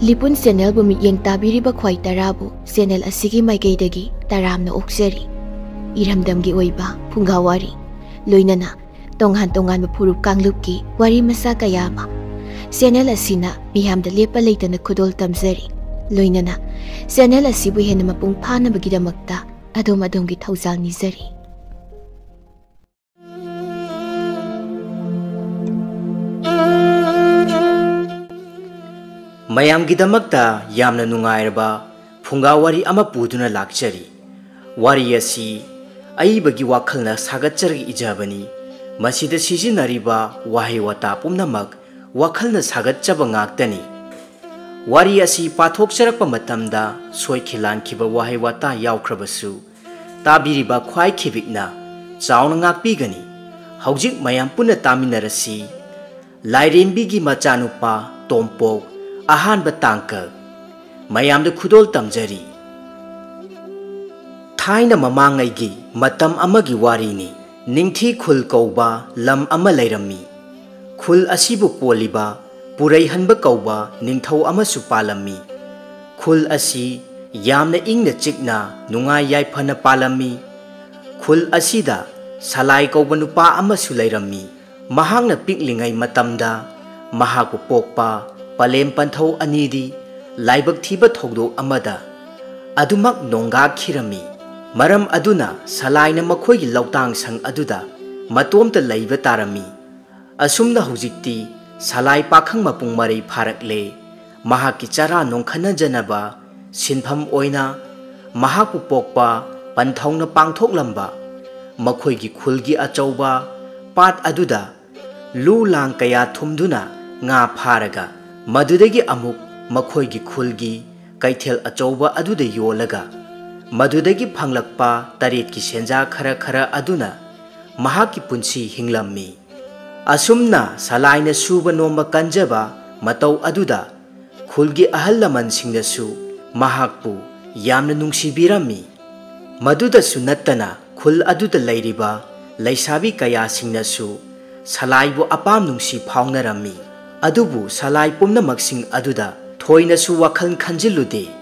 Lipun channel bu mityeng tabiriba khwai tarabu channel asigi maikeidagi taramna okjari. Iramdamgi oiba phungawari loinana tonghan furup kanglupki wari masa kayama channel asina miyamda lepa leitana khudol tamjari loinana channel asibu hena mapung phanabagidamagta adom-adom thawjal nijari. ꯃꯌꯥꯝꯒꯤꯗꯃꯛꯇ ꯌꯥꯝꯅ ꯅꯨꯡꯉꯥꯏꯔꯕ ꯐꯨꯡꯒꯥ ꯋꯥꯔꯤ ꯑꯃ ꯄꯨꯗꯨꯅ ꯂꯥꯛꯆꯔꯤ. ꯋꯥꯔꯤ ꯑꯁꯤ ꯑꯏꯕꯒꯤ ꯋꯥꯈꯜꯅ ꯁꯥꯒꯠꯆꯔꯒ ꯏꯖꯕꯅꯤ. ꯃꯁꯤꯗ ꯁꯤꯖꯤꯟꯅꯔꯤꯕ ꯋꯥꯍꯩ ꯋꯥꯇꯥ ꯄꯨꯝꯅꯃꯛ ꯋꯥꯈꯜꯅ ꯁꯥꯒꯠꯆꯕ ꯉꯥꯛꯇꯅꯤ. ꯋꯥꯔꯤ ꯑꯁꯤ ꯄꯥꯊꯣꯛꯆꯔꯛꯄ ꯃꯇꯝꯗ ꯁꯣꯏꯈꯤ ꯂꯥꯟꯈꯤꯕ ꯋꯥꯍꯩ ꯋꯥꯇꯥ ꯌꯥꯎꯈ꯭ꯔꯕꯁꯨ ꯇꯥꯕꯤꯔꯤꯕ ꯈ꯭ꯋꯥꯏ ꯈꯤꯕꯤꯛꯅ ꯆꯥꯎꯅ ꯉꯥꯛꯄꯤꯒꯅꯤ. ꯍꯧꯖꯤꯛ ꯃꯌꯥꯝ ꯄꯨꯟꯅ ꯇꯥꯃꯤꯟꯅꯔꯁꯤ. ꯂꯥꯏꯔꯦꯝꯕꯤꯒꯤ ꯃꯆꯥꯅꯨꯄꯥ ꯇꯣꯝꯄꯣꯛ ꯑꯍꯥꯟꯕ ꯇꯥꯡꯀꯛ. ꯃꯌꯥꯝꯗ ꯈꯨꯗꯣꯜ ꯇꯝꯖꯔꯤ. ꯊꯥꯏꯅ ꯃꯃꯥꯡꯉꯩꯒꯤ ꯃꯇꯝ ꯑꯃꯒꯤ ꯋꯥꯔꯤꯅꯤ. ꯅꯤꯡꯊꯤ ꯈꯨꯜ ꯀꯧꯕ ꯂꯝ ꯑꯃ ꯂꯩꯔꯝꯃꯤ. ꯈꯨꯜ ꯑꯁꯤꯕꯨ ꯀꯣꯜꯂꯤꯕ ꯄꯨꯔꯩꯍꯟꯕ ꯀꯧꯕ ꯅꯤꯡꯊꯧ ꯑꯃꯁꯨ ꯄꯥꯜꯂꯝꯃꯤ. ꯈꯨꯜ ꯑꯁꯤ ꯌꯥꯝꯅ ꯏꯪꯅ ꯆꯤꯛꯅ ꯅꯨꯡꯉꯥꯏ ꯌꯥꯏꯐꯅ ꯄꯥꯜꯂꯝꯃꯤ. ꯈꯨꯜ ꯑꯁꯤꯗ ꯁꯂꯥꯏ ꯀꯧꯕ ꯅꯨꯄꯥ ꯑꯃꯁꯨ ꯂꯩꯔꯝꯃꯤ. ꯃꯍꯥꯛꯅ ꯄꯤꯛꯂꯤꯉꯩ ꯃꯇꯝꯗ ꯃꯍꯥꯛꯄꯨ ꯄꯣꯛꯄ ꯄꯂꯦꯝ ꯄꯟꯊꯧ ꯑꯅꯤꯗꯤ ꯂꯥꯏꯕꯛ ꯊꯤꯕ ꯊꯧꯗꯣꯛ ꯑꯃꯗ ꯑꯗꯨꯃꯛ ꯅꯣꯡꯒꯥꯈꯤꯔꯝꯃꯤ. ꯃꯔꯝ ꯑꯗꯨꯅ ꯁꯂꯥꯏꯅ ꯃꯈꯣꯏꯒꯤ ꯂꯧꯇꯥꯡ ꯁꯪ ꯑꯗꯨꯗ ꯃꯇꯣꯝꯇ ꯂꯩꯕ ꯇꯥꯔꯝꯃꯤ. ꯑꯁꯨꯝꯅ ꯍꯧꯖꯤꯛꯇꯤ ꯁꯂꯥꯏ ꯄꯥꯈꯪ ꯃꯄꯨꯡ ꯃꯔꯩ ꯐꯥꯔꯛꯂꯦ. ꯃꯍꯥꯛꯀꯤ ꯆꯔꯥ ꯅꯣꯡꯈꯠꯅꯖꯅꯕ ꯁꯤꯟꯐꯝ ꯑꯣꯏꯅ ꯃꯍꯥꯛꯄꯨ ꯄꯣꯛꯄ ꯄꯟꯊꯧꯅ ꯄꯥꯡꯊꯣꯛꯂꯝꯕ ꯃꯈꯣꯏꯒꯤ ꯈꯨꯜꯒꯤ ꯑꯆꯧꯕ ꯄꯥꯠ ꯑꯗꯨꯗ ꯂꯨ ꯂꯥꯡ ꯀꯌꯥ ꯊꯨꯝꯗꯨꯅ ꯉꯥ ꯐꯥꯔꯒ ꯃꯗꯨꯗꯒꯤ ꯑꯃꯨꯛ ꯃꯈꯣꯏꯒꯤ ꯈꯨꯜꯒꯤ ꯀꯩꯊꯦꯜ ꯑꯆꯧꯕ ꯑꯗꯨꯗ ꯌꯣꯜꯂꯒ ꯃꯗꯨꯗꯒꯤ ꯐꯪꯂꯛꯄ ꯇꯔꯦꯠꯀꯤ ꯁꯦꯟꯖꯥ ꯈꯔ ꯑꯗꯨꯅ ꯃꯍꯥꯛꯀꯤ ꯄꯨꯟꯁꯤ ꯍꯤꯡꯂꯝꯃꯤ. ꯑꯁꯨꯝꯅ ꯁꯂꯥꯏꯅ ꯁꯨꯕ ꯅꯣꯝꯕ ꯀꯟꯖꯕ ꯃꯇꯧ ꯑꯗꯨꯗ ꯈꯨꯜꯒꯤ ꯑꯍꯜ ꯂꯃꯟꯁꯤꯡꯅꯁꯨ ꯃꯍꯥꯛꯄꯨ ꯌꯥꯝꯅ ꯅꯨꯡꯁꯤꯕꯤꯔꯝꯃꯤ. ꯃꯗꯨꯗꯁꯨ ꯅꯠꯇꯅ ꯈꯨꯜ ꯑꯗꯨꯗ ꯂꯩꯔꯤꯕ ꯂꯩꯁꯥꯕꯤ ꯀꯌꯥꯁꯤꯡꯅꯁꯨ ꯁꯂꯥꯏꯕꯨ ꯑꯄꯥꯝ ꯅꯨꯡꯁꯤ ꯐꯥꯎꯅꯔꯝꯃꯤ. ꯑꯗꯨꯕꯨ ꯁꯂꯥꯏ ꯄꯨꯝꯅꯃꯛꯁꯤꯡ ꯑꯗꯨꯗ ꯊꯣꯏꯅꯁꯨ ꯋꯥꯈꯜ ꯈꯟꯖꯤꯜꯂꯨꯗꯦ.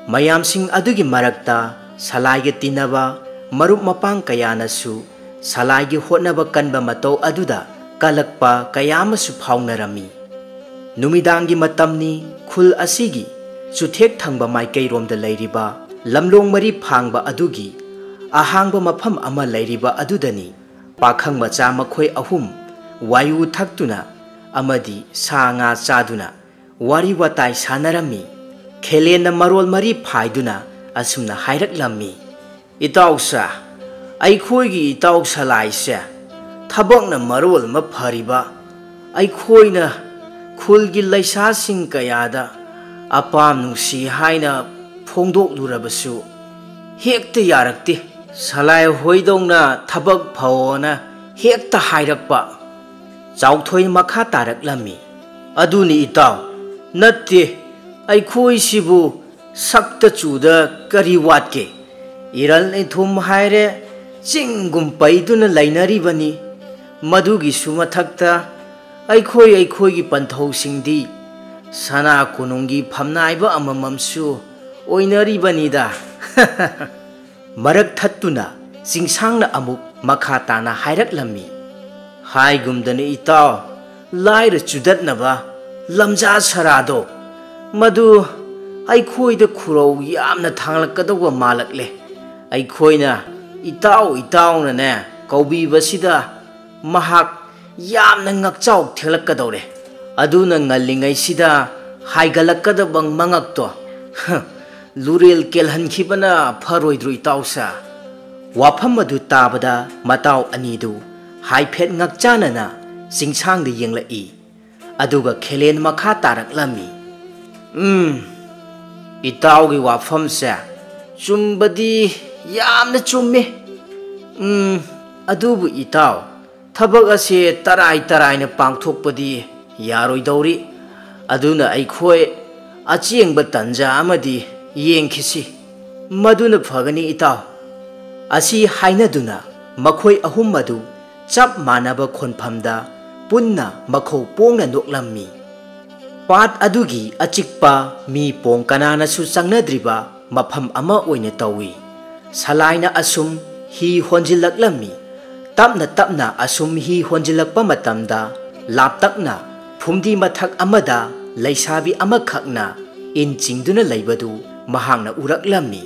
ꯃꯌꯥꯝꯁꯤꯡ ꯑꯗꯨꯒꯤ ꯃꯔꯛꯇ ꯁꯂꯥꯏꯒ ꯇꯤꯟꯅꯕ ꯃꯔꯨꯞ ꯃꯄꯥꯡ ꯀꯌꯥꯅꯁꯨ ꯁꯂꯥꯏꯒꯤ ꯍꯣꯠꯅꯕ ꯀꯟꯕ ꯃꯇꯧ ꯑꯗꯨꯗ ꯀꯂꯛꯄ ꯀꯌꯥ ꯑꯃꯁꯨ ꯐꯥꯎꯅꯔꯝꯃꯤ. ꯅꯨꯃꯤꯗꯥꯡꯒꯤ ꯃꯇꯝꯅꯤ. ꯈꯨꯜ ꯑꯁꯤꯒꯤ ꯆꯨꯊꯦꯛ ꯊꯪꯕ ꯃꯥꯏꯀꯩꯔꯣꯝꯗ ꯂꯩꯔꯤꯕ ꯂꯝꯂꯣꯡ ꯃꯔꯤ ꯐꯥꯡꯕ ꯑꯗꯨꯒꯤ ꯑꯍꯥꯡꯕ ꯃꯐꯝ ꯑꯃ ꯂꯩꯔꯤꯕ ꯑꯗꯨꯗꯅꯤ ꯄꯥꯈꯪ ꯃꯆꯥ ꯃꯈꯣꯏ ꯑꯍꯨꯝ ꯋꯥꯌꯨ ꯊꯛꯇꯨꯅ ꯑꯃꯗꯤ ꯁꯥ ꯉꯥ ꯆꯥꯗꯨꯅ ꯋꯥꯔꯤ ꯋꯥꯇꯥꯏ ꯁꯥꯟꯅꯔꯝꯃꯤ. ꯈꯦꯂꯦꯟꯅ ꯃꯔꯣꯜ ꯃꯔꯤ ꯐꯥꯏꯗꯨꯅ ꯑꯁꯨꯝꯅ ꯍꯥꯏꯔꯛꯂꯝꯃꯤ. ꯏꯇꯥꯎꯁꯥ, ꯑꯩꯈꯣꯏꯒꯤ ꯏꯇꯥꯎ ꯁꯂꯥꯏꯁꯦ ꯊꯕꯛꯅ ꯃꯔꯣꯜ ꯑꯃ ꯐꯔꯤꯕ. ꯑꯩꯈꯣꯏꯅ ꯈꯨꯜꯒꯤ ꯂꯩꯁꯥꯁꯤꯡ ꯀꯌꯥꯗ ꯑꯄꯥꯝ ꯅꯨꯡꯁꯤ ꯍꯥꯏꯅ ꯐꯣꯡꯗꯣꯛꯂꯨꯔꯕꯁꯨ ꯍꯦꯛꯇ ꯌꯥꯔꯛꯇꯦ. ꯁꯂꯥꯏ ꯍꯣꯏꯗꯧꯅ ꯊꯕꯛ ꯐꯧꯑꯣꯅ ꯍꯦꯛꯇ ꯍꯥꯏꯔꯛꯄ. ꯆꯥꯎꯊꯣꯏꯅ ꯃꯈꯥ ꯇꯥꯔꯛꯂꯝꯃꯤ. ꯑꯗꯨꯅꯤ ꯏꯇꯥꯎ, ꯅꯠꯇꯦ, ꯑꯩꯈꯣꯏꯁꯤꯕꯨ ꯁꯛꯇ ꯆꯨꯗ ꯀꯔꯤ ꯋꯥꯠꯀꯦ? ꯏꯔꯜ ꯏꯊꯨꯝ ꯍꯥꯏꯔꯦ ꯆꯤꯡꯒꯨꯝ ꯄꯩꯗꯨꯅ ꯂꯩꯅꯔꯤꯕꯅꯤ. ꯃꯗꯨꯒꯤꯁꯨ ꯃꯊꯛꯇ ꯑꯩꯈꯣꯏꯒꯤ ꯄꯟꯊꯧꯁꯤꯡꯗꯤ ꯁꯅꯥ ꯀꯣꯅꯨꯡꯒꯤ ꯐꯝꯅꯥꯏꯕ ꯑꯃꯃꯝꯁꯨ ꯑꯣꯏꯅꯔꯤꯕꯅꯤꯗ. ꯃꯔꯛ ꯊꯠꯇꯨꯅ ꯆꯤꯡꯁꯥꯡꯅ ꯑꯃꯨꯛ ꯃꯈꯥ ꯇꯥꯅ ꯍꯥꯏꯔꯛꯂꯝꯃꯤ. ꯍꯥꯏꯒꯨꯝꯗꯅ ꯏꯇꯥꯎ, ꯂꯥꯏꯔ ꯆꯨꯗꯠꯅꯕ ꯂꯝꯖꯥ ꯁꯔꯥꯗꯣ ꯃꯗꯨ ꯑꯩꯈꯣꯏꯗ ꯈꯨꯔꯧ ꯌꯥꯝꯅ ꯊꯥꯡꯂꯛꯀꯗꯧꯕ ꯃꯥꯜꯂꯛꯂꯦ. ꯑꯩꯈꯣꯏꯅ ꯏꯇꯥꯎꯅꯅꯦ ꯀꯧꯕꯤꯕꯁꯤꯗ ꯃꯍꯥꯛ ꯌꯥꯝꯅ ꯉꯛꯆꯥꯎ ꯊꯦꯛꯂꯛꯀꯗꯧꯔꯦ. ꯑꯗꯨꯅ ꯉꯜꯂꯤꯉꯩꯁꯤꯗ ꯍꯥꯏꯒꯠꯂꯛꯀꯗꯕ ꯃꯉꯛꯇꯣ ꯂꯨꯔꯦꯜ ꯀꯦꯜꯍꯟꯈꯤꯕꯅ ꯐꯔꯣꯏꯗ꯭ꯔꯣ ꯏꯇꯥꯎꯁꯥ? ꯋꯥꯐꯝ ꯑꯗꯨ ꯇꯥꯕꯗ ꯃꯇꯥꯎ ꯑꯅꯤꯗꯨ ꯍꯥꯏꯐꯦꯠ ꯉꯛꯆꯥꯅꯅ ꯆꯤꯡꯁꯥꯡꯗ ꯌꯦꯡꯂꯛꯏ. ꯑꯗꯨꯒ ꯈꯦꯂꯦꯟ ꯃꯈꯥ ꯇꯥꯔꯛꯂꯝꯃꯤ. ꯏꯇꯥꯎꯒꯤ ꯋꯥꯐꯝꯁꯦ ꯆꯨꯝꯕꯗꯤ ꯌꯥꯝꯅ ꯆꯨꯝꯃꯦ. ꯑꯗꯨꯕꯨ ꯏꯇꯥꯎ, ꯊꯕꯛ ꯑꯁꯦ ꯇꯔꯥꯏꯅ ꯄꯥꯡꯊꯣꯛꯄꯗꯤ ꯌꯥꯔꯣꯏꯗꯧꯔꯤ. ꯑꯗꯨꯅ ꯑꯩꯈꯣꯏ ꯑꯆꯦꯡꯕ ꯇꯟꯖꯥ ꯑꯃꯗꯤ ꯌꯦꯡꯈꯤꯁꯤ. ꯃꯗꯨꯅ ꯐꯒꯅꯤ ꯏꯇꯥꯎ. ꯑꯁꯤ ꯍꯥꯏꯅꯗꯨꯅ ꯃꯈꯣꯏ ꯑꯍꯨꯝ ꯑꯗꯨ ꯆꯞ ꯃꯥꯟꯅꯕ ꯈꯣꯟꯐꯝꯗ ꯄꯨꯟꯅ ꯃꯈꯧ ꯄꯣꯡꯅ ꯅꯣꯛꯂꯝꯃꯤ. ꯄꯥꯠ ꯑꯗꯨꯒꯤ ꯑꯆꯤꯛꯄ ꯃꯤ ꯄꯣꯡ ꯀꯅꯥꯅꯁꯨ ꯆꯪꯅꯗ꯭ꯔꯤꯕ ꯃꯐꯝ ꯑꯃ ꯑꯣꯏꯅ ꯇꯧꯏ꯫ ꯁꯂꯥꯏꯅ ꯑꯁꯨꯝ ꯍꯤ ꯍꯣꯟꯖꯤꯜꯂꯛꯂꯝꯃꯤ꯫ ꯇꯞꯅ ꯇꯞꯅ ꯑꯁꯨꯝ ꯍꯤ ꯍꯣꯟꯖꯤꯜꯂꯛꯄ ꯃꯇꯝꯗ ꯂꯥꯞꯇꯛꯅ ꯐꯨꯝꯗꯤ ꯃꯊꯛ ꯑꯃꯗ ꯂꯩꯁꯥꯕꯤ ꯑꯃꯈꯛꯅ ꯏꯟ ꯆꯤꯡꯗꯨꯅ ꯂꯩꯕꯗꯨ ꯃꯍꯥꯛꯅ ꯎꯔꯛꯂꯝꯃꯤ꯫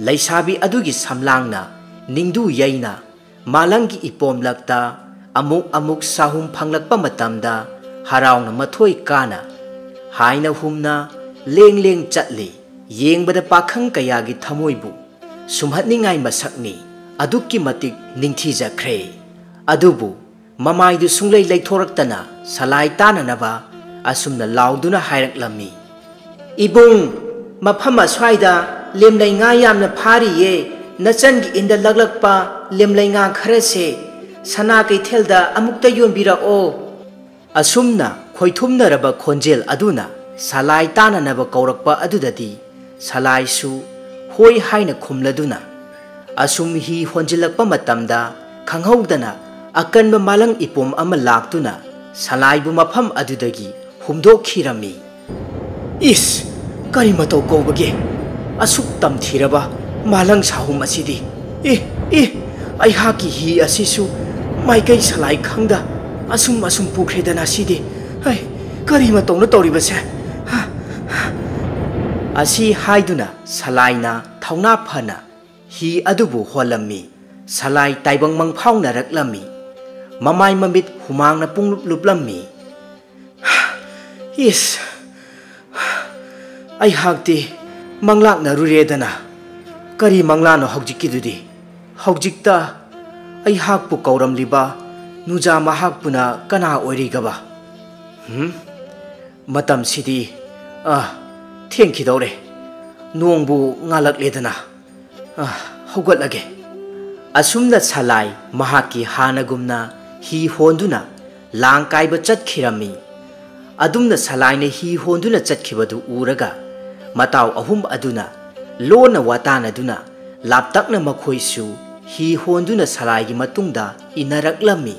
ꯂꯩꯁꯥꯕꯤ ꯑꯗꯨꯒꯤ ꯁꯝꯂꯥꯡꯅ ꯅꯤꯡꯗꯨ ꯌꯩꯅ ꯃꯥꯂꯪꯒꯤ ꯏꯄꯣꯝꯂꯛꯇ ꯑꯃꯨꯛ ꯑꯃꯨꯛ ꯁꯥꯍꯨꯝ ꯐꯪꯂꯛꯄ ꯃꯇꯝꯗ ꯍꯔꯥꯎꯅ ꯃꯊꯣꯏ ꯀꯥꯅ ꯍꯥꯏꯅ ꯍꯨꯝꯅ ꯂꯦꯡ ꯂꯦꯡ ꯆꯠꯂꯤ꯫ ꯌꯦꯡꯕꯗ ꯄꯥꯈꯪ ꯀꯌꯥꯒꯤ ꯊꯃꯣꯏꯕꯨ ꯁꯨꯝꯍꯠꯅꯤꯡꯉꯥꯏ ꯃꯁꯛꯅꯤ꯫ ꯑꯗꯨꯛꯀꯤ ꯃꯇꯤꯛ ꯅꯤꯡꯊꯤꯖꯈ꯭ꯔꯦ꯫ ꯑꯗꯨꯕꯨ ꯃꯃꯥꯏꯗꯨ ꯁꯨꯡꯂꯩ ꯂꯩꯊꯣꯔꯛꯇꯅ ꯁꯂꯥꯏ ꯇꯥꯅꯅꯕ ꯑꯁꯨꯝꯅ ꯂꯥꯎꯗꯨꯅ ꯍꯥꯏꯔꯛꯂꯝꯃꯤ: "ꯏꯕꯨꯡ, ꯃꯐꯝ ꯑꯁ꯭ꯋꯥꯏꯗ ꯂꯦꯝꯂꯩ ꯉꯥ ꯌꯥꯝꯅ ꯐꯥꯔꯤꯌꯦ꯫ ꯅꯆꯟꯒꯤ ꯏꯟꯗ ꯂꯛꯂꯛꯄ ꯂꯦꯝꯂꯩ ꯉꯥ ꯈꯔꯁꯦ ꯁꯅꯥ ꯀꯩꯊꯦꯜꯗ ꯑꯃꯨꯛꯇ ꯌꯣꯟꯕꯤꯔꯛꯑꯣ"꯫ ꯑꯁꯨꯝꯅ ꯈꯣꯏꯊꯨꯝꯅꯔꯕ ꯈꯣꯟꯖꯦꯜ ꯑꯗꯨꯅ ꯁꯂꯥꯏ ꯇꯥꯅꯅꯕ ꯀꯧꯔꯛꯄ ꯑꯗꯨꯗꯗꯤ ꯁꯂꯥꯏꯁꯨ ꯍꯣꯏ ꯍꯥꯏꯅ ꯈꯨꯝꯂꯗꯨꯅ ꯑꯁꯨꯝ ꯍꯤ ꯍꯣꯟꯖꯤꯜꯂꯛꯄ ꯃꯇꯝꯗ ꯈꯪꯍꯧꯗꯅ ꯑꯀꯟꯕ ꯃꯥꯂꯪ ꯏꯄꯣꯝ ꯑꯃ ꯂꯥꯛꯇꯨꯅ ꯁꯂꯥꯏꯕꯨ ꯃꯐꯝ ꯑꯗꯨꯗꯒꯤ ꯍꯨꯝꯗꯣꯛꯈꯤꯔꯝꯃꯤ꯫ "ꯏꯁ, ꯀꯔꯤ ꯃꯇꯧ ꯀꯧꯕꯒꯦ ꯑꯁꯨꯛ ꯇꯝꯊꯤꯔꯕ ꯃꯥꯂꯪ ꯁꯥꯍꯨꯝ ꯑꯁꯤꯗꯤ! ꯑꯩꯍꯥꯛꯀꯤ ꯍꯤ ꯑꯁꯤꯁꯨ ꯃꯥꯏꯀꯩ ꯁꯂꯥꯏ ꯈꯪꯗ ꯑꯁꯨꯝ ꯄꯨꯈ꯭ꯔꯦꯗꯅ ꯁꯤꯗꯤ! ꯀꯔꯤ ꯃꯇꯧꯅ ꯇꯧꯔꯤꯕꯁꯦ?" ꯑꯁꯤ ꯍꯥꯏꯗꯨꯅ ꯁꯂꯥꯏꯅ ꯊꯧꯅꯥ ꯐꯅ ꯍꯤ ꯑꯗꯨꯕꯨ ꯍꯣꯜꯂꯝꯃꯤ꯫ ꯁꯂꯥꯏ ꯇꯥꯏꯕꯪ ꯃꯪꯐꯥꯎꯅꯔꯛꯂꯝꯃꯤ꯫ ꯃꯃꯥꯏ ꯃꯃꯤꯠ ꯍꯨꯃꯥꯡꯅ ꯄꯨꯡꯂꯨꯞ ꯂꯨꯞꯂꯝꯃꯤ꯫ "ꯏꯁ, ꯑꯩꯍꯥꯛꯇꯤ ꯃꯪꯂꯥꯛꯅꯔꯨꯔꯦꯗꯅ! ꯀꯔꯤ ꯃꯪꯂꯥꯅꯣ ꯍꯧꯖꯤꯛꯀꯤꯗꯨꯗꯤ? ꯍꯧꯖꯤꯛꯇ ꯑꯩꯍꯥꯛꯄꯨ ꯀꯧꯔꯝꯂꯤꯕ ꯅꯨꯖꯥ ꯃꯍꯥꯛꯄꯨꯅ ꯀꯅꯥ ꯑꯣꯏꯔꯤꯒꯕ? ꯃꯇꯝꯁꯤꯗꯤ ꯊꯦꯡꯈꯤꯗꯧꯔꯦ꯫ ꯅꯣꯡꯕꯨ ꯉꯥꯜꯂꯛꯂꯦꯗꯅ꯫ ꯍꯧꯒꯠꯂꯒꯦ"꯫ ꯑꯁꯨꯝꯅ ꯁꯂꯥꯏ ꯃꯍꯥꯛꯀꯤ ꯍꯥꯟꯅꯒꯨꯝꯅ ꯍꯤ ꯍꯣꯟꯗꯨꯅ ꯂꯥꯡ ꯀꯥꯏꯕ ꯆꯠꯈꯤꯔꯝꯃꯤ꯫ ꯑꯗꯨꯝꯅ ꯁꯂꯥꯏꯅ ꯍꯤ ꯍꯣꯟꯗꯨꯅ ꯆꯠꯈꯤꯕꯗꯨ ꯎꯔꯒ ꯃꯇꯥꯎ ꯑꯍꯨꯝ ꯑꯗꯨꯅ ꯂꯣꯟꯅ ꯋꯥꯇꯥꯅꯗꯨꯅ ꯂꯥꯞꯇꯛꯅ ꯃꯈꯣꯏꯁꯨ ꯍꯤ ꯍꯣꯟꯗꯨꯅ ꯁꯂꯥꯏꯒꯤ ꯃꯇꯨꯡꯗ ꯏꯟꯅꯔꯛꯂꯝꯃꯤ꯫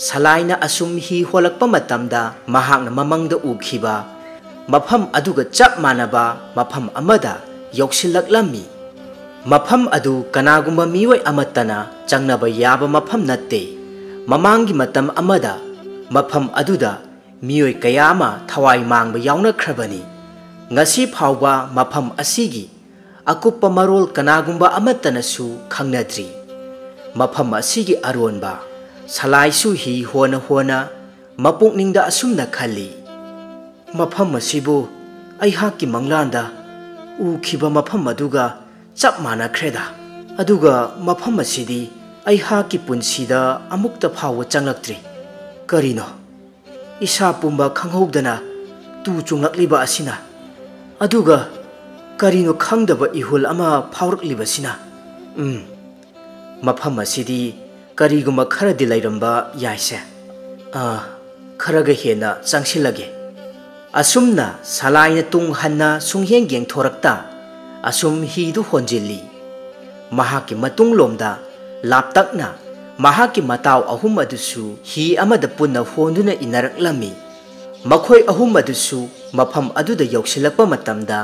ꯁꯂꯥꯏꯅ ꯑꯁꯨꯝ ꯍꯤ ꯍꯣꯜꯂꯛꯄ ꯃꯇꯝꯗ ꯃꯍꯥꯛꯅ ꯃꯃꯪꯗ ꯎꯈꯤꯕ ꯃꯐꯝ ꯑꯗꯨꯒ ꯆꯞ ꯃꯥꯟꯅꯕ ꯃꯐꯝ ꯑꯃꯗ ꯌꯧꯁꯤꯜꯂꯛꯂꯝꯃꯤ꯫ ꯃꯐꯝ ꯑꯗꯨ ꯀꯅꯥꯒꯨꯝꯕ ꯃꯤꯑꯣꯏ ꯑꯃꯠꯇꯅ ꯆꯪꯅꯕ ꯌꯥꯕ ꯃꯐꯝ ꯅꯠꯇꯦ꯫ ꯃꯃꯥꯡꯒꯤ ꯃꯇꯝ ꯑꯃꯗ ꯃꯐꯝ ꯑꯗꯨꯗ ꯃꯤꯑꯣꯏ ꯀꯌꯥ ꯑꯃ ꯊꯋꯥꯏ ꯃꯥꯡꯕ ꯌꯥꯎꯅꯈ꯭ꯔꯕꯅꯤ꯫ ꯉꯁꯤ ꯐꯥꯎꯕ ꯃꯐꯝ ꯑꯁꯤꯒꯤ ꯑꯀꯨꯞꯄ ꯃꯔꯣꯜ ꯀꯅꯥꯒꯨꯝꯕ ꯑꯃꯠꯇꯅꯁꯨ ꯈꯪꯅꯗ꯭ꯔꯤ꯫ ꯃꯐꯝ ꯑꯁꯤꯒꯤ ꯑꯔꯣꯟꯕ ꯁꯂꯥꯏꯁꯨ ꯍꯤ ꯍꯣꯟꯅ ꯍꯣꯟꯅ ꯃꯄꯨꯛꯅꯤꯡꯗ ꯑꯁꯨꯝꯅ ꯈꯜꯂꯤ: "ꯃꯐꯝ ꯑꯁꯤꯕꯨ ꯑꯩꯍꯥꯛꯀꯤ ꯃꯪꯂꯥꯟꯗ ꯎꯈꯤꯕ ꯃꯐꯝ ꯑꯗꯨꯒ ꯆꯞ ꯃꯥꯟꯅꯈ꯭ꯔꯦꯗ꯫ ꯑꯗꯨꯒ ꯃꯐꯝ ꯑꯁꯤꯗꯤ ꯑꯩꯍꯥꯛꯀꯤ ꯄꯨꯟꯁꯤꯗ ꯑꯃꯨꯛꯇ ꯐꯥꯎꯕ ꯆꯪꯂꯛꯇ꯭ꯔꯤ꯫ ꯀꯔꯤꯅꯣ ꯏꯁꯥ ꯄꯨꯝꯕ ꯈꯪꯍꯧꯗꯅ ꯇꯨ ꯆꯨꯡꯂꯛꯂꯤꯕ ꯑꯁꯤꯅ? ꯑꯗꯨꯒ ꯀꯔꯤꯅꯣ ꯈꯪꯗꯕ ꯏꯍꯨꯜ ꯑꯃ ꯐꯥꯎꯔꯛꯂꯤꯕꯁꯤꯅ? ꯃꯐꯝ ꯑꯁꯤꯗꯤ ꯀꯔꯤꯒꯨꯝꯕ ꯈꯔꯗꯤ ꯂꯩꯔꯝꯕ ꯌꯥꯏꯁꯦ꯫ ꯈꯔꯒ ꯍꯦꯟꯅ ꯆꯪꯁꯤꯜꯂꯒꯦ"꯫ ꯑꯁꯨꯝꯅ ꯁꯂꯥꯏꯅ ꯇꯨꯡ ꯍꯟꯅ ꯁꯨꯡꯌꯦꯡ ꯌꯦꯡꯊꯣꯔꯛꯇ ꯑꯁꯨꯝ ꯍꯤꯗꯨ ꯍꯣꯟꯖꯤꯜꯂꯤ꯫ ꯃꯍꯥꯛꯀꯤ ꯃꯇꯨꯡꯂꯣꯝꯗ ꯂꯥꯞꯇꯛꯅ ꯃꯍꯥꯛꯀꯤ ꯃꯇꯥꯎ ꯑꯍꯨꯝ ꯑꯗꯨꯁꯨ ꯍꯤ ꯑꯃꯗ ꯄꯨꯟꯅ ꯍꯣꯟꯗꯨꯅ ꯏꯟꯅꯔꯛꯂꯝꯃꯤ꯫ ꯃꯈꯣꯏ ꯑꯍꯨꯝ ꯑꯗꯨꯁꯨ ꯃꯐꯝ ꯑꯗꯨꯗ ꯌꯧꯁꯤꯜꯂꯛꯄ ꯃꯇꯝꯗ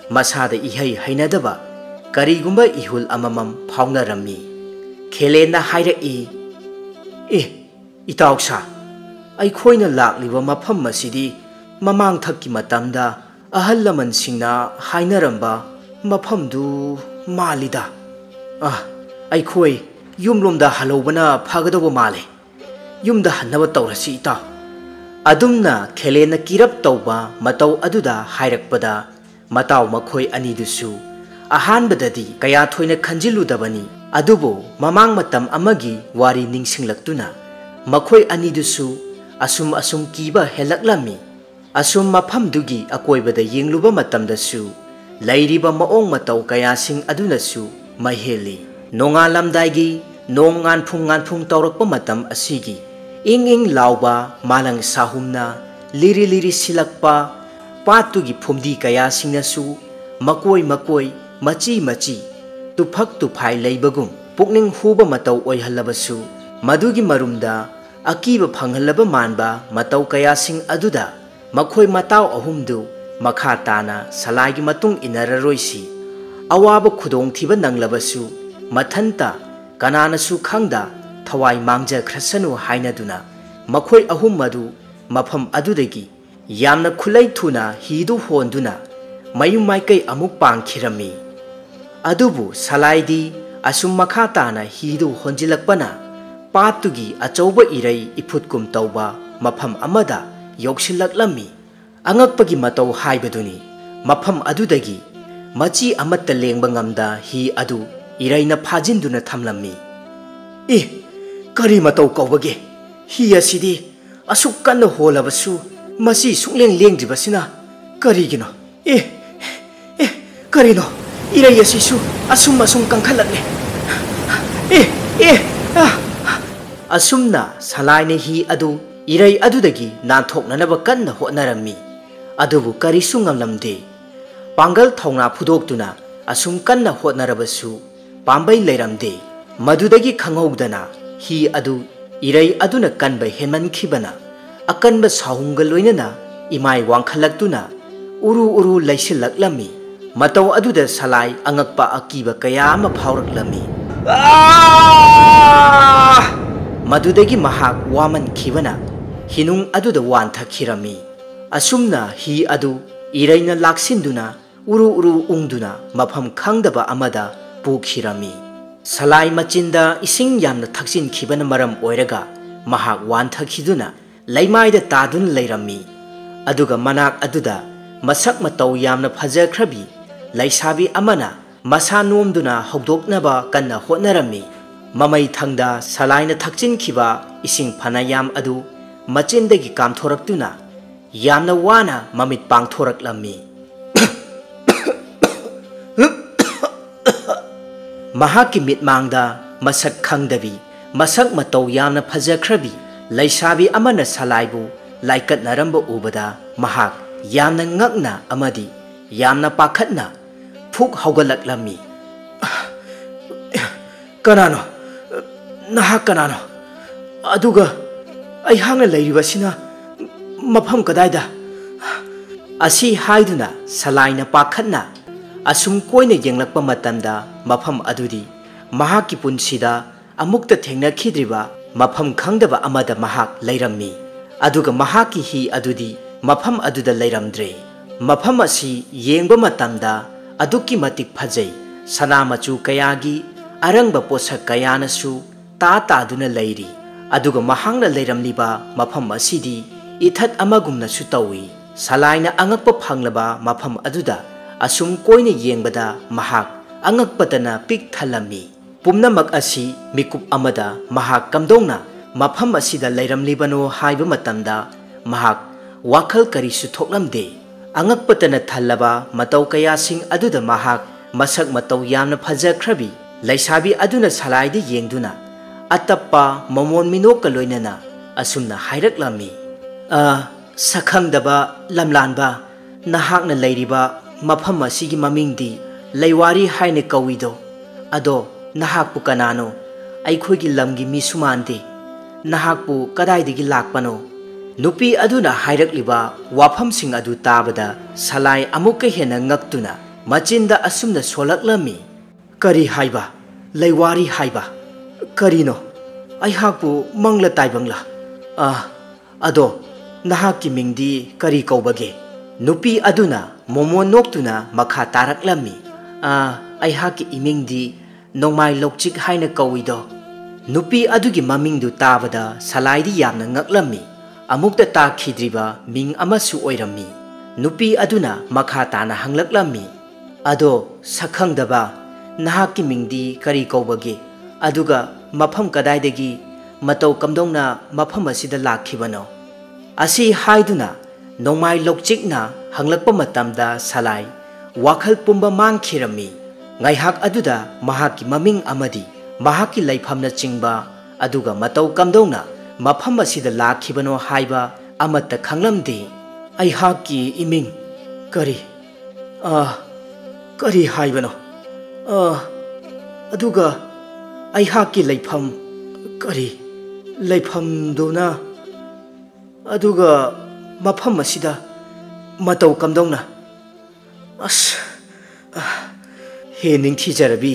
ꯃꯁꯥꯗ ꯏꯍꯩ ꯍꯩꯅꯗꯕ ꯀꯔꯤꯒꯨꯝꯕ ꯏꯍꯨꯜ ꯑꯃꯃꯝ ꯐꯥꯎꯅꯔꯝꯃꯤ꯫ ꯈꯦꯂꯦꯟꯅ ꯍꯥꯏꯔꯛꯏ: "ꯏꯇꯥꯎꯁꯥ, ꯑꯩꯈꯣꯏꯅ ꯂꯥꯛꯂꯤꯕ ꯃꯐꯝ ꯑꯁꯤꯗꯤ ꯃꯃꯥꯡꯊꯛꯀꯤ ꯃꯇꯝꯗ ꯑꯍꯜ ꯂꯃꯟꯁꯤꯡꯅ ꯍꯥꯏꯅꯔꯝꯕ ꯃꯐꯝꯗꯨ ꯃꯥꯜꯂꯤꯗ꯫ ꯑꯩꯈꯣꯏ ꯌꯨꯝꯂꯣꯝꯗ ꯍꯜꯍꯧꯕꯅ ꯐꯒꯗꯧꯕ ꯃꯥꯜꯂꯦ꯫ ꯌꯨꯝꯗ ꯍꯟꯅꯕ ꯇꯧꯔꯁꯤ ꯏꯇꯥꯎ"꯫ ꯑꯗꯨꯝꯅ ꯈꯦꯂꯦꯟꯅ ꯀꯤꯔꯞ ꯇꯧꯕ ꯃꯇꯧ ꯑꯗꯨꯗ ꯍꯥꯏꯔꯛꯄꯗ ꯃꯇꯥꯎ ꯃꯈꯣꯏ ꯑꯅꯤꯗꯨꯁꯨ ꯑꯍꯥꯟꯕꯗꯗꯤ ꯀꯌా ꯊꯣꯏꯅ ꯈꯟꯖꯤꯜꯂꯨꯗꯕꯅꯤ꯫ ꯑꯗꯨꯕꯨ ꯃꯃꯥꯡ ꯃꯇꯝ ꯑꯃꯒꯤ ꯋꯥꯔꯤ ꯅꯤꯡꯁꯤꯡꯂꯛꯇꯨꯅ ꯃꯈꯣꯏ ꯑꯅꯤꯗꯨꯁꯨ ꯑꯁꯨꯝ ꯀꯤꯕ ꯍꯦꯜꯂꯛꯂꯝꯃꯤ꯫ ꯑꯁꯨꯝ ꯃꯐꯝꯗꯨꯒꯤ ꯑꯀꯣꯏꯕꯗ ꯌꯦꯡꯂꯨꯕ ꯃꯇꯝꯗꯁꯨ ꯂꯩꯔꯤꯕ ꯃꯑꯣꯡ ꯃꯇꯧ ꯀꯌꯥꯁꯤꯡ ꯑꯗꯨꯅꯁꯨ ꯃꯍꯦꯜꯂꯤ꯫ ꯅꯣꯡꯉꯥꯜꯂꯝꯗꯥꯏꯒꯤ ꯅꯣꯡ ꯉꯥꯟꯐꯨꯡ ꯇꯧꯔꯛꯄ ꯃꯇꯝ ꯑꯁꯤꯒꯤ ꯏꯪ ꯂꯥꯎꯕ ꯃꯥꯂꯪ ꯁꯥꯍꯨꯝꯅ ꯂꯤꯔꯤ ꯁꯤꯜꯂꯛꯄ ꯄꯥꯠꯇꯨꯒꯤ ꯐꯨꯝꯗꯤ ꯀꯌꯥꯁꯤꯡꯅꯁꯨ ꯃꯀꯣꯏ ꯃꯆꯤ ꯇꯨꯐꯛ ꯇꯨꯐꯥꯏ ꯂꯩꯕꯒꯨꯝ ꯄꯨꯛꯅꯤꯡ ꯍꯨꯕ ꯃꯇꯧ ꯑꯣꯏꯍꯜꯂꯕꯁꯨ ꯃꯗꯨꯒꯤ ꯃꯔꯨꯝꯗ ꯑꯀꯤꯕ ꯐꯪꯍꯜꯂꯕ ꯃꯥꯟꯕ ꯃꯇꯧ ꯀꯌꯥꯁꯤꯡ ꯑꯗꯨꯗ ꯃꯈꯣꯏ ꯃꯇꯥꯎ ꯑꯍꯨꯝꯗꯨ ꯃꯈꯥ ꯇꯥꯅ ꯁꯂꯥꯏꯒꯤ ꯃꯇꯨꯡ ꯏꯟꯅꯔꯔꯣꯏꯁꯤ ꯑꯋꯥꯕ ꯈꯨꯗꯣꯡꯊꯤꯕ ꯅꯪꯂꯕꯁꯨ ꯃꯊꯟꯇ ꯀꯅꯥꯅꯁꯨ ꯈꯪꯗ ꯊꯋꯥꯏ ꯃꯥꯡꯖꯈ꯭ꯔꯁꯅꯨ ꯍꯥꯏꯅꯗꯨꯅ ꯃꯈꯣꯏ ꯑꯍꯨꯝ ꯑꯗꯨ ꯃꯐꯝ ꯑꯗꯨꯗꯒꯤ ꯌꯥꯝꯅ ꯈꯨꯂꯩ ꯊꯨꯅ ꯍꯤꯗꯨ ꯍꯣꯟꯗꯨꯅ ꯃꯌꯨꯝ ꯃꯥꯏꯀꯩ ꯑꯃꯨꯛ ꯄꯥꯡꯈꯤꯔꯝꯃꯤ ꯑꯗꯨꯕꯨ ꯁꯂꯥꯏꯗꯤ ꯑꯁꯨꯝ ꯃꯈꯥ ꯇꯥꯅ ꯍꯤꯗꯨ ꯍꯣꯟꯖꯤꯜꯂꯛꯄꯅ ꯄꯥꯠꯇꯨꯒꯤ ꯑꯆꯧꯕ ꯏꯔꯩ ꯏꯐꯨꯠꯀꯨꯝ ꯇꯧꯕ ꯃꯐꯝ ꯑꯃꯗ ꯌꯧꯁꯤꯜꯂꯛꯂꯝꯃꯤ ꯑꯉꯛꯄꯒꯤ ꯃꯇꯧ ꯍꯥꯏꯕꯗꯨꯅꯤ ꯃꯐꯝ ꯑꯗꯨꯗꯒꯤ ꯃꯆꯤ ꯑꯃꯠꯇ ꯂꯦꯡꯕ ꯉꯝꯗ ꯍꯤ ꯑꯗꯨ ꯏꯔꯩꯅ ꯐꯥꯖꯤꯟꯗꯨꯅ ꯊꯝꯂꯝꯃꯤ ꯀꯔꯤ ꯃꯇꯧ ꯀꯧꯕꯒꯦ ꯍꯤ ꯑꯁꯤꯗꯤ ꯑꯁꯨꯛ ꯀꯟꯅ ꯍꯣꯜꯂꯕꯁꯨ ꯃꯁꯤ ꯁꯨꯛꯂꯦꯡ ꯂꯦꯡꯗ꯭ꯔꯤꯕꯁꯤꯅ ꯀꯔꯤꯒꯤꯅꯣ ꯀꯔꯤꯅꯣ 이래 예시수 아숨마숨 깡칼랐네 아숨나 살라이네 히 아두 이래 아두다기 난톡나나바 깐나 호나람미 아두부 까리수 ngamlamde 방갈 통나 푸독두나 아숨 깐나 호나라바수 밤바이 레람데 마두다기 강호우다나 히 아두 이래 아두나 깐바 헤만키바나 아깐바 사홍갈 로이나나 이마이 왕칼락두나 우루 라이실락람미 matau aduda salai angakpa akiba kaya ama phauraklammi madudagi mahak waman khibana hinung aduda wanthakirami asumna hi adu iraina laksinduna uru ungduna mafam khangdaba amada pukhirami salai machinda ising yamna thaksin khibana maram oiraga mahak wanthakiduna laimaida tadun leirami aduga manak aduda masak matau yamna phajakhrabi ꯂꯩꯁꯥꯕꯤ ꯑꯃꯅ ꯃꯁꯥ ꯅꯣꯝꯗꯨꯅ ꯍꯧꯗꯣꯛꯅꯕ ꯀꯟꯅ ꯍꯣꯠꯅꯔꯝꯃꯤ ꯃꯃꯩ ꯊꯪꯗ ꯁꯂꯥꯏꯅ ꯊꯛꯆꯤꯟꯈꯤꯕ ꯏꯁꯤꯡ ꯐꯅꯌꯥꯝ ꯑꯗꯨ ꯃꯆꯤꯟꯗꯒꯤ ꯀꯥꯝꯊꯣꯔꯛꯇꯨꯅ ꯌꯥꯝꯅ ꯋꯥꯅ ꯃꯃꯤꯠ ꯄꯥꯡꯊꯣꯔꯛꯂꯝꯃꯤ ꯃꯍꯥꯛꯀꯤ ꯃꯤꯠꯃꯥꯡꯗ ꯃꯁꯛ ꯈꯪꯗꯕꯤ ꯃꯁꯛ ꯃꯇꯧ ꯌꯥꯝꯅ ꯐꯖꯈ꯭ꯔꯕꯤ ꯂꯩꯁꯥꯕꯤ ꯑꯃꯅ ꯁꯂꯥꯏꯕꯨ ꯂꯥꯏꯀꯠꯅꯔꯝꯕ ꯎꯕꯗ ꯃꯍꯥꯛ ꯌꯥꯝꯅ ꯉꯛꯅ ꯑꯃꯗꯤ ꯌꯥꯝꯅ ꯄꯥꯈꯠꯅ ꯐꯨꯛ ꯍꯧꯒꯠꯂꯛꯂꯝꯃꯤ ꯀꯅꯥꯅꯣ ꯅꯍꯥꯛ ꯀꯅꯥꯅꯣ ꯑꯗꯨꯒ ꯑꯩꯍꯥꯛꯅ ꯂꯩꯔꯤꯕꯁꯤꯅ ꯃꯐꯝ ꯀꯗꯥꯏꯗ ꯑꯁꯤ ꯍꯥꯏꯗꯨꯅ ꯁꯂꯥꯏꯅ ꯄꯥꯈꯠꯅ ꯑꯁꯨꯝ ꯀꯣꯏꯅ ꯌꯦꯡꯂꯛꯄ ꯃꯇꯝꯗ ꯃꯐꯝ ꯑꯗꯨꯗꯤ ꯃꯍꯥꯛꯀꯤ ꯄꯨꯟꯁꯤꯗ ꯑꯃꯨꯛꯇ ꯊꯦꯡꯅꯈꯤꯗ꯭ꯔꯤꯕ ꯃꯐꯝ ꯈꯪꯗꯕ ꯑꯃꯗ ꯃꯍꯥꯛ ꯂꯩꯔꯝꯃꯤ ꯑꯗꯨꯒ ꯃꯍꯥꯛꯀꯤ ꯍꯤ ꯑꯗꯨꯗꯤ ꯃꯐꯝ ꯑꯗꯨꯗ ꯂꯩꯔꯝꯗ꯭ꯔꯦ ꯃꯐꯝ ꯑꯁꯤ ꯌꯦꯡꯕ ꯃꯇꯝꯗ ꯑꯗꯨꯛꯀꯤ ꯃꯇꯤꯛ ꯐꯖꯩ ꯁꯅꯥ ꯃꯆꯨ ꯀꯌꯥꯒꯤ ꯑꯔꯪꯕ ꯄꯣꯠꯁꯛ ꯀꯌꯥꯅꯁꯨ ꯇꯥꯗꯨꯅ ꯂꯩꯔꯤ ꯑꯗꯨꯒ ꯃꯍꯥꯛꯅ ꯂꯩꯔꯝꯂꯤꯕ ꯃꯐꯝ ꯑꯁꯤꯗꯤ ꯏꯊꯠ ꯑꯃꯒꯨꯝꯅꯁꯨ ꯇꯧꯏ ꯁꯂꯥꯏꯅ ꯑꯉꯛꯄ ꯐꯪꯂꯕ ꯃꯐꯝ ꯑꯗꯨꯗ ꯑꯁꯨꯝ ꯀꯣꯏꯅ ꯌꯦꯡꯕꯗ ꯃꯍꯥꯛ ꯑꯉꯛꯄꯇꯅ ꯄꯤꯛ ꯊꯜꯂꯝꯃꯤ ꯄꯨꯝꯅꯃꯛ ꯑꯁꯤ ꯃꯤꯀꯨꯞ ꯑꯃꯗ ꯃꯍꯥꯛ ꯀꯝꯗꯧꯅ ꯃꯐꯝ ꯑꯁꯤꯗ ꯂꯩꯔꯝꯂꯤꯕꯅꯣ ꯍꯥꯏꯕ ꯃꯇꯝꯗ ꯃꯍꯥꯛ ꯋꯥꯈꯜ ꯀꯔꯤꯁꯨ ꯊꯣꯛꯂꯝꯗꯦ angakpatana thallaba matau kayasing aduda mahak masak matau yamna phajakhrabi laisabi aduna salaidi yengduna atappa momon minokka loinana asumna hairaklammi sakhangdaba lamlanba nahakna leiriba mafam asigi mamingdi leiwari haine kawido ado nahakpu kanano aikhoigi lamgi misumande nahakpu kadaidagi lakpano nupi aduna hairakliba wafamsing adu tabada salai amukka hena ngaktuna machinda asumna solaklami kari haiba leiwari haiba karino aihakpu mangla taibangla ado nahakki mingdi kari kaubage nupi aduna momon noktuna makha taraklami aihakki imingdi nongmai lokchik haina kawido nupi adugi mamingdu tabada salaidi yamna ngaklami amukta ta khidriba ming amasu oirammi nupi aduna makha tana hanglaklammi ado sakhangdaba nahakki mingdi kari kaubage aduga mafam kadaidagi matau kamdongna mafam asida lakhibano asi haiduna nongmai lokchikna hanglakpa matamda salai wakhal pumba mangkhirami ngaihak aduda mahakki maming amadi mahakki laifamna chingba aduga matau kamdongna mafam asida lakhibano haiba amatta khanglamde aihakki iming kari kari haibano aduga aihakki laifam kari laifam dona aduga mafam asida matau kamdongna as he ningthi jarabi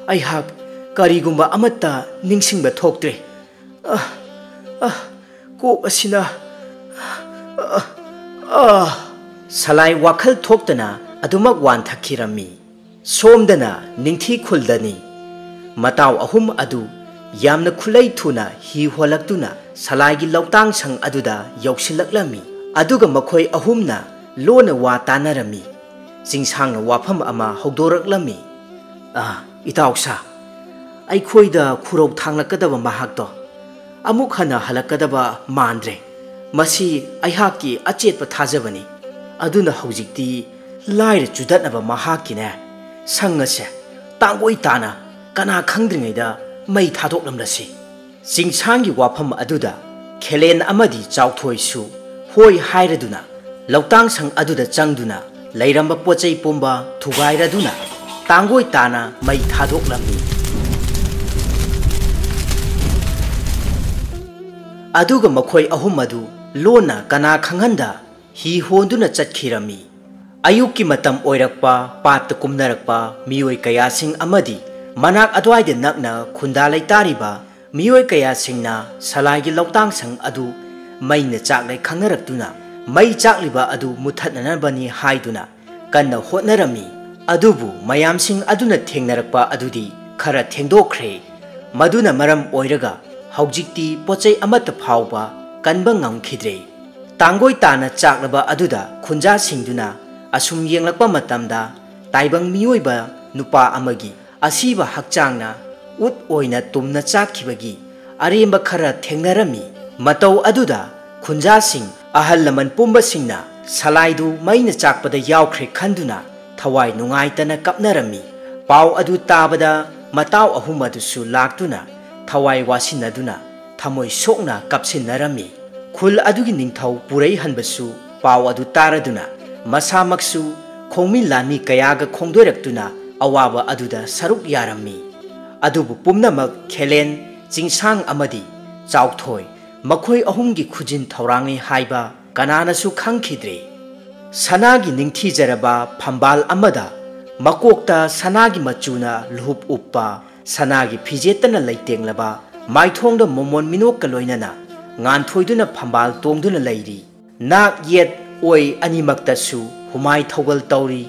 ai hak karigumba amata ningsingba thoktre ko asina salai wakhal thoktana adumak wan thakirami somdana ningthi khuldani mataw ahum adu yamna khulai thuna hi holaktuna salai gi lawtang sang aduda yausilaklami aduga makhoi ahumna lona wa tanarami jingsangna wafam ama hogdoraklami itawsa ai khoida khurau thanglakadaba mahakto amuk hana halakadaba mandre masi aihaki achetpa thajabani aduna hojikti laire chudatnaba mahakine sangase tangoi tana kana khangdringaida mai thadoklamlasi jingsanggi wafam aduda khelen amadi chawthoisu hoi hairaduna lawtang sang aduda changduna lairamba pochai pomba thugairaduna tangoi tana mai thadoklamni aduga makhoi ahum adu lona kana khanganda hi honduna chatkirami ayukki matam oirakpa pat kumnarakpa mioi kaya sing amadi manak adwaide nakna khunda laitariba mioi kaya singna salai gi lawtang sang adu maina chaklai khangaraktuna mai chakliba adu muthatnanabani haiduna kanna hotnarami adubu mayam sing aduna thengnarakpa adudi khara thengdokhre maduna maram oiraga haujikti pochai amata phawba kanba ngamkhidre tangoi tana chaklaba aduda khunja singduna asum yenglakpa matamda taibang miyoiba nupa amagi asiba hakchangna ut oina tumna chakhibagi aremba khara thengnarami matau aduda khunja sing ahal laman pumba singna salaidu maina chakpada yawkhre khanduna thawai nungaitana kapnarami paw adu tabada mataw ahum adusu laktuna thawai wasinaduna thamoi sokna kapsinarami khul adugi ningthau purai hanbasu paw adu taraduna masamaksu khongmi lami kayaga khongdoiraktuna awaba aduda saruk yarami adubu pumnamak khelen jingsang amadi chawthoi makhoi ahumgi khujin thaurangi haiba kananasu khangkhidre sanagi ningthi jaraba phambal amada makokta sanagi machuna luhup uppa sanagi phijetana leitenglaba maithongda momon minok kaloinana nganthoi phambal tongduna leiri nak yet oi animaktasu humai thogal tauri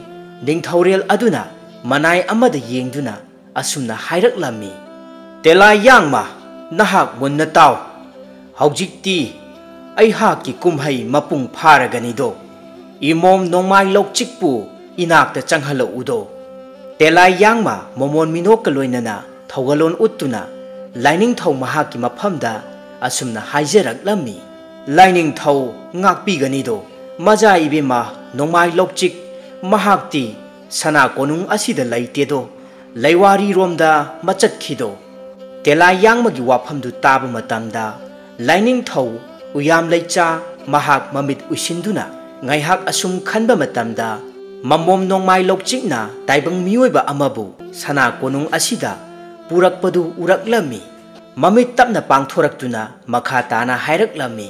ningthaurel aduna manai amada yengduna asumna hairaklammi tela yangma nahak munna taw haujikti aihaki kumhai mapung pharaganido imom nongmai lokchikpu inakta changhala udo tela yangma momon minok kaloinana thogalon uttuna laining thau mahaki maphamda asumna haijaraklammi laining thau ngakpiganido maja ibema nongmai lokchik mahakti sana konung asida laitedo laiwari romda machatkhido tela yangmagi waphamdu taba matamda laining thau uyam leicha mahak mamit usinduna ngaihak asum khanba matamda mamom nongmai lokchikna taibang miyoiba amabu sana konung asida purakpadu uraklami mamit tapna pangthoraktuna makha tana hairaklammi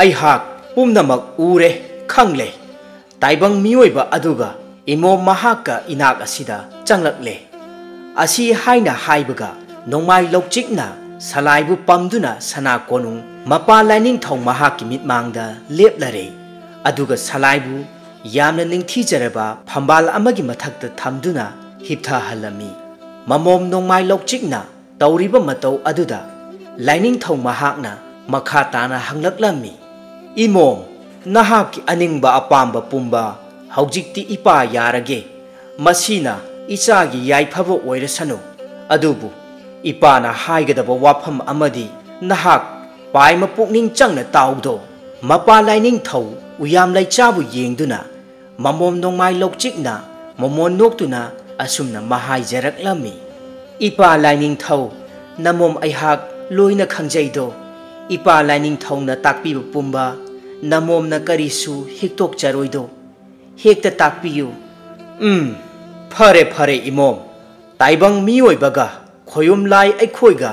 aihak pumnamak ure khangle taibang miyoiba aduga imo mahaka inak asida changlakle asi haina haibaga nongmai lokchikna salaibu pamduna sana konung mapa laining thau mahaki mitmangda leplare aduga salaibu yamna ningthi jaraba phambal amagi mathakta thamduna hiptha halami mamom nongmai lokchikna tawriba matau aduda laining thau mahakna makha tana hanglaklami imom nahaki aningba apamba pumba haujikti ipa yarage masina ichagi yaifaba oirasanu adubu ipana haigadaba wafam amadi nahak paima pukning changna tawdo mapa laining thau uyam laichabu yengduna mamom nongmai lokchikna momon noktuna asumna mahai jaraklami ipa laining thau namom aihak loina khangjaido ipa laining thau na takpiba pumba namom na karisu hiktok charoido hekta takpiyu fare imom taibang miyoibaga khoyum lai aikhoiga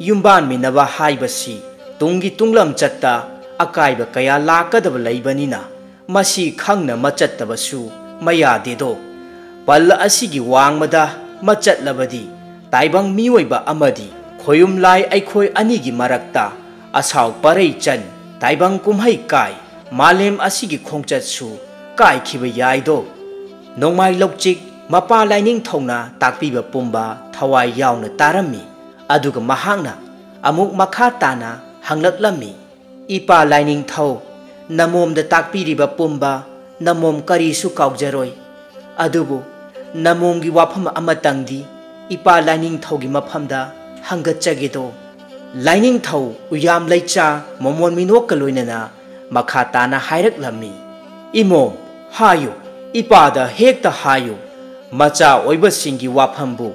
yumban minaba haibasi tungi tunglam chatta ꯑꯀꯥꯏꯕ ꯀꯌꯥ ꯂꯥꯛꯀꯗꯕ ꯂꯩꯕꯅꯤꯅ ꯃꯁꯤ ꯈꯪꯅ ꯃꯆꯠꯇꯕꯁꯨ ꯃꯌꯥꯗꯦꯗꯣ ꯄꯜ ꯑꯁꯤꯒꯤ ꯋꯥꯡꯃꯗ ꯃꯆꯠꯂꯕꯗꯤ ꯇꯥꯏꯕꯪ ꯃꯤꯑꯣꯏꯕ ꯑꯃꯗꯤ ꯈꯣꯌꯨꯝꯂꯥꯏ ꯑꯩꯈꯣꯏ ꯑꯅꯤꯒꯤ ꯃꯔꯛꯇ ꯑꯁꯥꯎ ꯄꯔꯩ ꯆꯟ ꯇꯥꯏꯕꯪ ꯀꯨꯝꯍꯩ ꯀꯥꯏ ꯃꯥꯂꯦꯝ ꯑꯁꯤꯒꯤ ꯈꯣꯡꯆꯠꯁꯨ ꯀꯥꯏꯈꯤꯕ ꯌꯥꯏꯗꯣ ꯅꯣꯡꯃꯥꯏ ꯂꯧꯆꯤꯛ ꯃꯄꯥ ꯂꯥꯏꯅꯤꯡꯊꯧꯅ ꯇꯥꯛꯄꯤꯕ ꯄꯨꯝꯕ ꯊꯋꯥꯏ ꯌꯥꯎꯅ ꯇꯥꯔꯝꯃꯤ ꯑꯗꯨꯒ ꯃꯍꯥꯛꯅ ꯑꯃꯨꯛ ꯃꯈꯥ ꯇꯥꯅ ꯍꯪꯂꯛꯂꯝꯃꯤ ꯏꯄꯥ ꯂꯥꯏꯅꯤꯡꯊꯧ ꯅꯃꯣꯝꯗ ꯇꯥꯛꯄꯤꯔꯤꯕ ꯄꯨꯝꯕ ꯅꯃꯣꯝ ꯀꯔꯤꯁꯨ ꯀꯥꯎꯖꯔꯣꯏ ꯑꯗꯨꯕꯨ ꯅꯃꯣꯝꯒꯤ ꯋꯥꯐꯝ ꯑꯃꯇꯪꯗꯤ ꯏꯄꯥ ꯂꯥꯏꯅꯤꯡꯊꯧꯒꯤ ꯃꯐꯝꯗ ꯍꯪꯒꯠꯆꯒꯦꯗꯣ ꯂꯥꯏꯅꯤꯡꯊꯧ ꯎꯌꯥꯝ ꯂꯩꯆꯥ ꯃꯣꯃꯣꯟ ꯃꯤꯅꯣꯛꯀ ꯂꯣꯏꯅꯅ ꯃꯈꯥ ꯇꯥꯅ ꯍꯥꯏꯔꯛꯂꯝꯃꯤ ꯏꯃꯣꯝ ꯍꯥꯏꯌꯨ ꯏꯄꯥꯗ ꯍꯦꯛꯇ ꯍꯥꯏꯌꯨ ꯃꯆꯥ ꯑꯣꯏꯕꯁꯤꯡꯒꯤ ꯋꯥꯐꯝꯕꯨ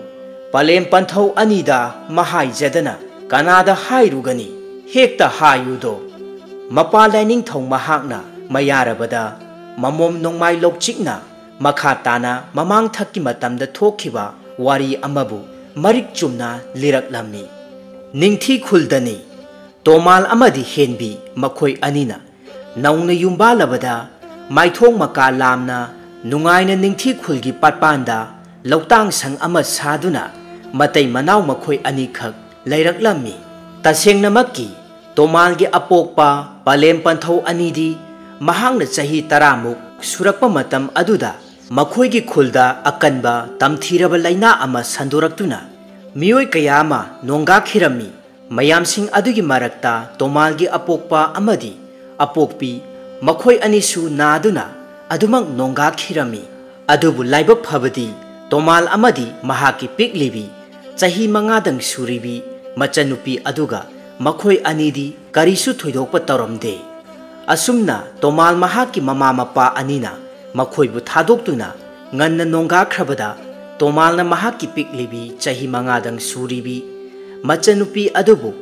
ꯄꯂꯦꯝ ꯄꯟꯊꯧ ꯑꯅꯤꯗ ꯃꯍꯥꯏꯖꯗꯅ ꯀꯅꯥꯗ ꯍꯥꯏꯔꯨꯒꯅꯤ ꯍꯦꯛꯇ ꯍꯥꯏꯌꯨꯗꯣ ꯃꯄꯥ ꯂꯥꯏꯅꯤꯡꯊꯧ ꯃꯍꯥꯛꯅ ꯃꯌꯥꯔꯕꯗ ꯃꯃꯣꯝ ꯅꯣꯡꯃꯥꯏ ꯂꯧꯆꯤꯛꯅ ꯃꯈꯥ ꯇꯥꯅ ꯃꯃꯥꯡꯊꯛꯀꯤ ꯃꯇꯝꯗ ꯊꯣꯛꯈꯤꯕ ꯋꯥꯔꯤ ꯑꯃꯕꯨ ꯃꯔꯤꯛ ꯆꯨꯝꯅ ꯂꯤꯔꯛꯂꯝꯃꯤ ꯅꯤꯡꯊꯤ ꯈꯨꯜꯗꯅꯤ ꯇꯣꯃꯥꯜ ꯑꯃꯗꯤ ꯍꯦꯟꯕꯤ ꯃꯈꯣꯏ ꯑꯅꯤꯅ ꯅꯧꯅ ꯌꯨꯝꯕꯥꯜꯂꯕꯗ ꯃꯥꯏꯊꯣꯡ ꯃꯀꯥ ꯂꯥꯝꯅ ꯅꯨꯡꯉꯥꯏꯅ ꯅꯤꯡꯊꯤ ꯈꯨꯜꯒꯤ ꯄꯥꯠꯄꯥꯟꯗ ꯂꯧꯇꯥꯡ ꯁꯪ ꯑꯃ ꯁꯥꯗꯨꯅ ꯃꯇꯩ ꯃꯅꯥꯎ ꯃꯈꯣꯏ ꯑꯅꯤꯈꯛ ꯂꯩꯔꯛꯂꯝꯃꯤ ꯇꯁꯦꯡꯅꯃꯛꯀꯤ ꯇꯣꯃꯥꯜꯒꯤ ꯑꯄꯣꯛꯄ ꯄꯂꯦꯝ ꯄꯟꯊꯧ ꯑꯅꯤꯗꯤ ꯃꯍꯥꯛꯅ ꯆꯍꯤ 10 ꯁꯨꯔꯛꯄ ꯃꯇꯝ ꯑꯗꯨꯗ ꯃꯈꯣꯏꯒꯤ ꯈꯨꯜꯗ ꯑꯀꯟꯕ ꯇꯝꯊꯤꯔꯕ ꯂꯩꯅꯥ ꯑꯃ ꯁꯟꯗꯣꯔꯛꯇꯨꯅ ꯃꯤꯑꯣꯏ ꯀꯌꯥ ꯑꯃ ꯅꯣꯡꯒꯥꯈꯤꯔꯝꯃꯤ ꯃꯌꯥꯝꯁꯤꯡ ꯑꯗꯨꯒꯤ ꯃꯔꯛꯇ ꯇꯣꯃꯥꯜꯒꯤ ꯑꯄꯣꯛꯄ ꯑꯃꯗꯤ ꯑꯄꯣꯛꯄꯤ ꯃꯈꯣꯏ ꯑꯅꯤꯁꯨ ナꯗꯨꯅ ꯑꯗꯨꯃꯛ ꯅꯣꯡꯒꯥꯈꯤꯔꯝꯃꯤ ꯑꯗꯨꯕꯨ ꯂꯥꯏꯕꯛ ꯐꯕꯗꯤ ꯇꯣꯃꯥꯜ ꯑꯃꯗꯤ ꯃꯍꯥꯛꯀꯤ ꯄꯤꯛꯂꯤꯕꯤ ꯆꯍꯤ 5 ꯁꯨꯔꯤꯕꯤ ꯃꯆꯟꯅꯨꯄꯤ ꯑꯗꯨꯒ ꯃꯈꯣꯏ ꯑꯅꯤꯗꯤ ꯀꯔꯤꯁꯨ ꯊꯣꯏꯗꯣꯛꯄ ꯇꯧꯔꯝꯗꯦ ꯑꯁꯨꯝꯅ ꯇꯣꯃꯥꯜ ꯃꯍꯥꯛꯀꯤ ꯃꯃꯥ ꯃꯄꯥ ꯑꯅꯤꯅ ꯃꯈꯣꯏꯕꯨ ꯊꯥꯗꯣꯛꯇꯨꯅ ꯉꯟꯅ ꯅꯣꯡꯒꯥꯈ꯭ꯔꯕꯗ ꯇꯣꯃꯥꯜꯅ ꯃꯍꯥꯛꯀꯤ ꯄꯤꯛꯂꯤꯕꯤ ꯆꯍꯤ 5 ꯁꯨꯔꯤꯕꯤ ꯃꯆꯟꯅꯨꯄꯤ ꯑꯗꯨꯕꯨ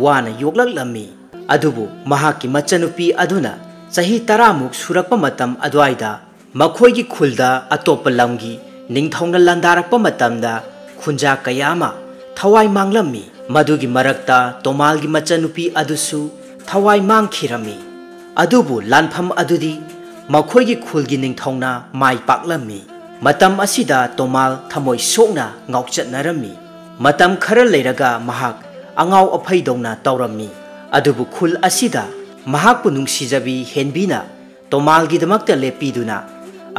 ꯋꯥꯅ ꯌꯣꯛꯂꯛꯂꯝꯃꯤ ꯑꯗꯨꯕꯨ ꯃꯍꯥꯛꯀꯤ ꯃꯆꯟꯅꯨꯄꯤ ꯑꯗꯨꯅ ꯆꯍꯤ 10 ꯁꯨꯔꯛꯄ ꯃꯇꯝ ꯑꯗꯨꯋꯥꯏꯗ ꯃꯈꯣꯏꯒꯤ ꯈꯨꯜꯗ ꯑꯇꯣꯞꯄ ꯂꯝꯒꯤ ꯅꯤꯡꯊꯧꯅ ꯂꯥꯟꯗꯥꯔꯛꯄ ꯃꯇꯝꯗ ꯈꯨꯟꯖꯥ ꯀꯌꯥ ꯑꯃ ꯊꯋꯥꯏ ꯃꯥꯡꯂꯝꯃꯤ ꯃꯗꯨꯒꯤ ꯃꯔꯛꯇ ꯇꯣꯃꯥꯜꯒꯤ ꯃꯆꯟꯅꯨꯄꯤ ꯑꯗꯨꯁꯨ ꯊꯋꯥꯏ ꯃꯥꯡꯈꯤꯔꯝꯃꯤ ꯑꯗꯨꯕꯨ ꯂꯥꯟꯐꯝ ꯑꯗꯨꯗꯤ ꯃꯈꯣꯏꯒꯤ ꯈꯨꯜꯒꯤ ꯅꯤꯡꯊꯧꯅ ꯃꯥꯏ ꯄꯥꯛꯂꯝꯃꯤ ꯃꯇꯝ ꯑꯁꯤꯗ ꯇꯣꯃꯥꯜ ꯊꯃꯣꯏ ꯁꯣꯛꯅ ꯉꯥꯎꯆꯠꯅꯔꯝꯃꯤ ꯃꯇꯝ ꯈꯔ ꯂꯩꯔꯒ ꯃꯍꯥꯛ ꯑꯉꯥꯎ ꯑꯐꯩꯗꯧꯅ ꯇꯧꯔꯝꯃꯤ ꯑꯗꯨꯕꯨ ꯈꯨꯜ ꯑꯁꯤꯗ ꯃꯍꯥꯛꯄꯨ ꯅꯨꯡꯁꯤꯖꯕꯤ ꯍꯦꯟꯕꯤꯅ ꯇꯣꯃꯥꯜꯒꯤꯗꯃꯛꯇ ꯂꯦꯞꯄꯤꯗꯨꯅ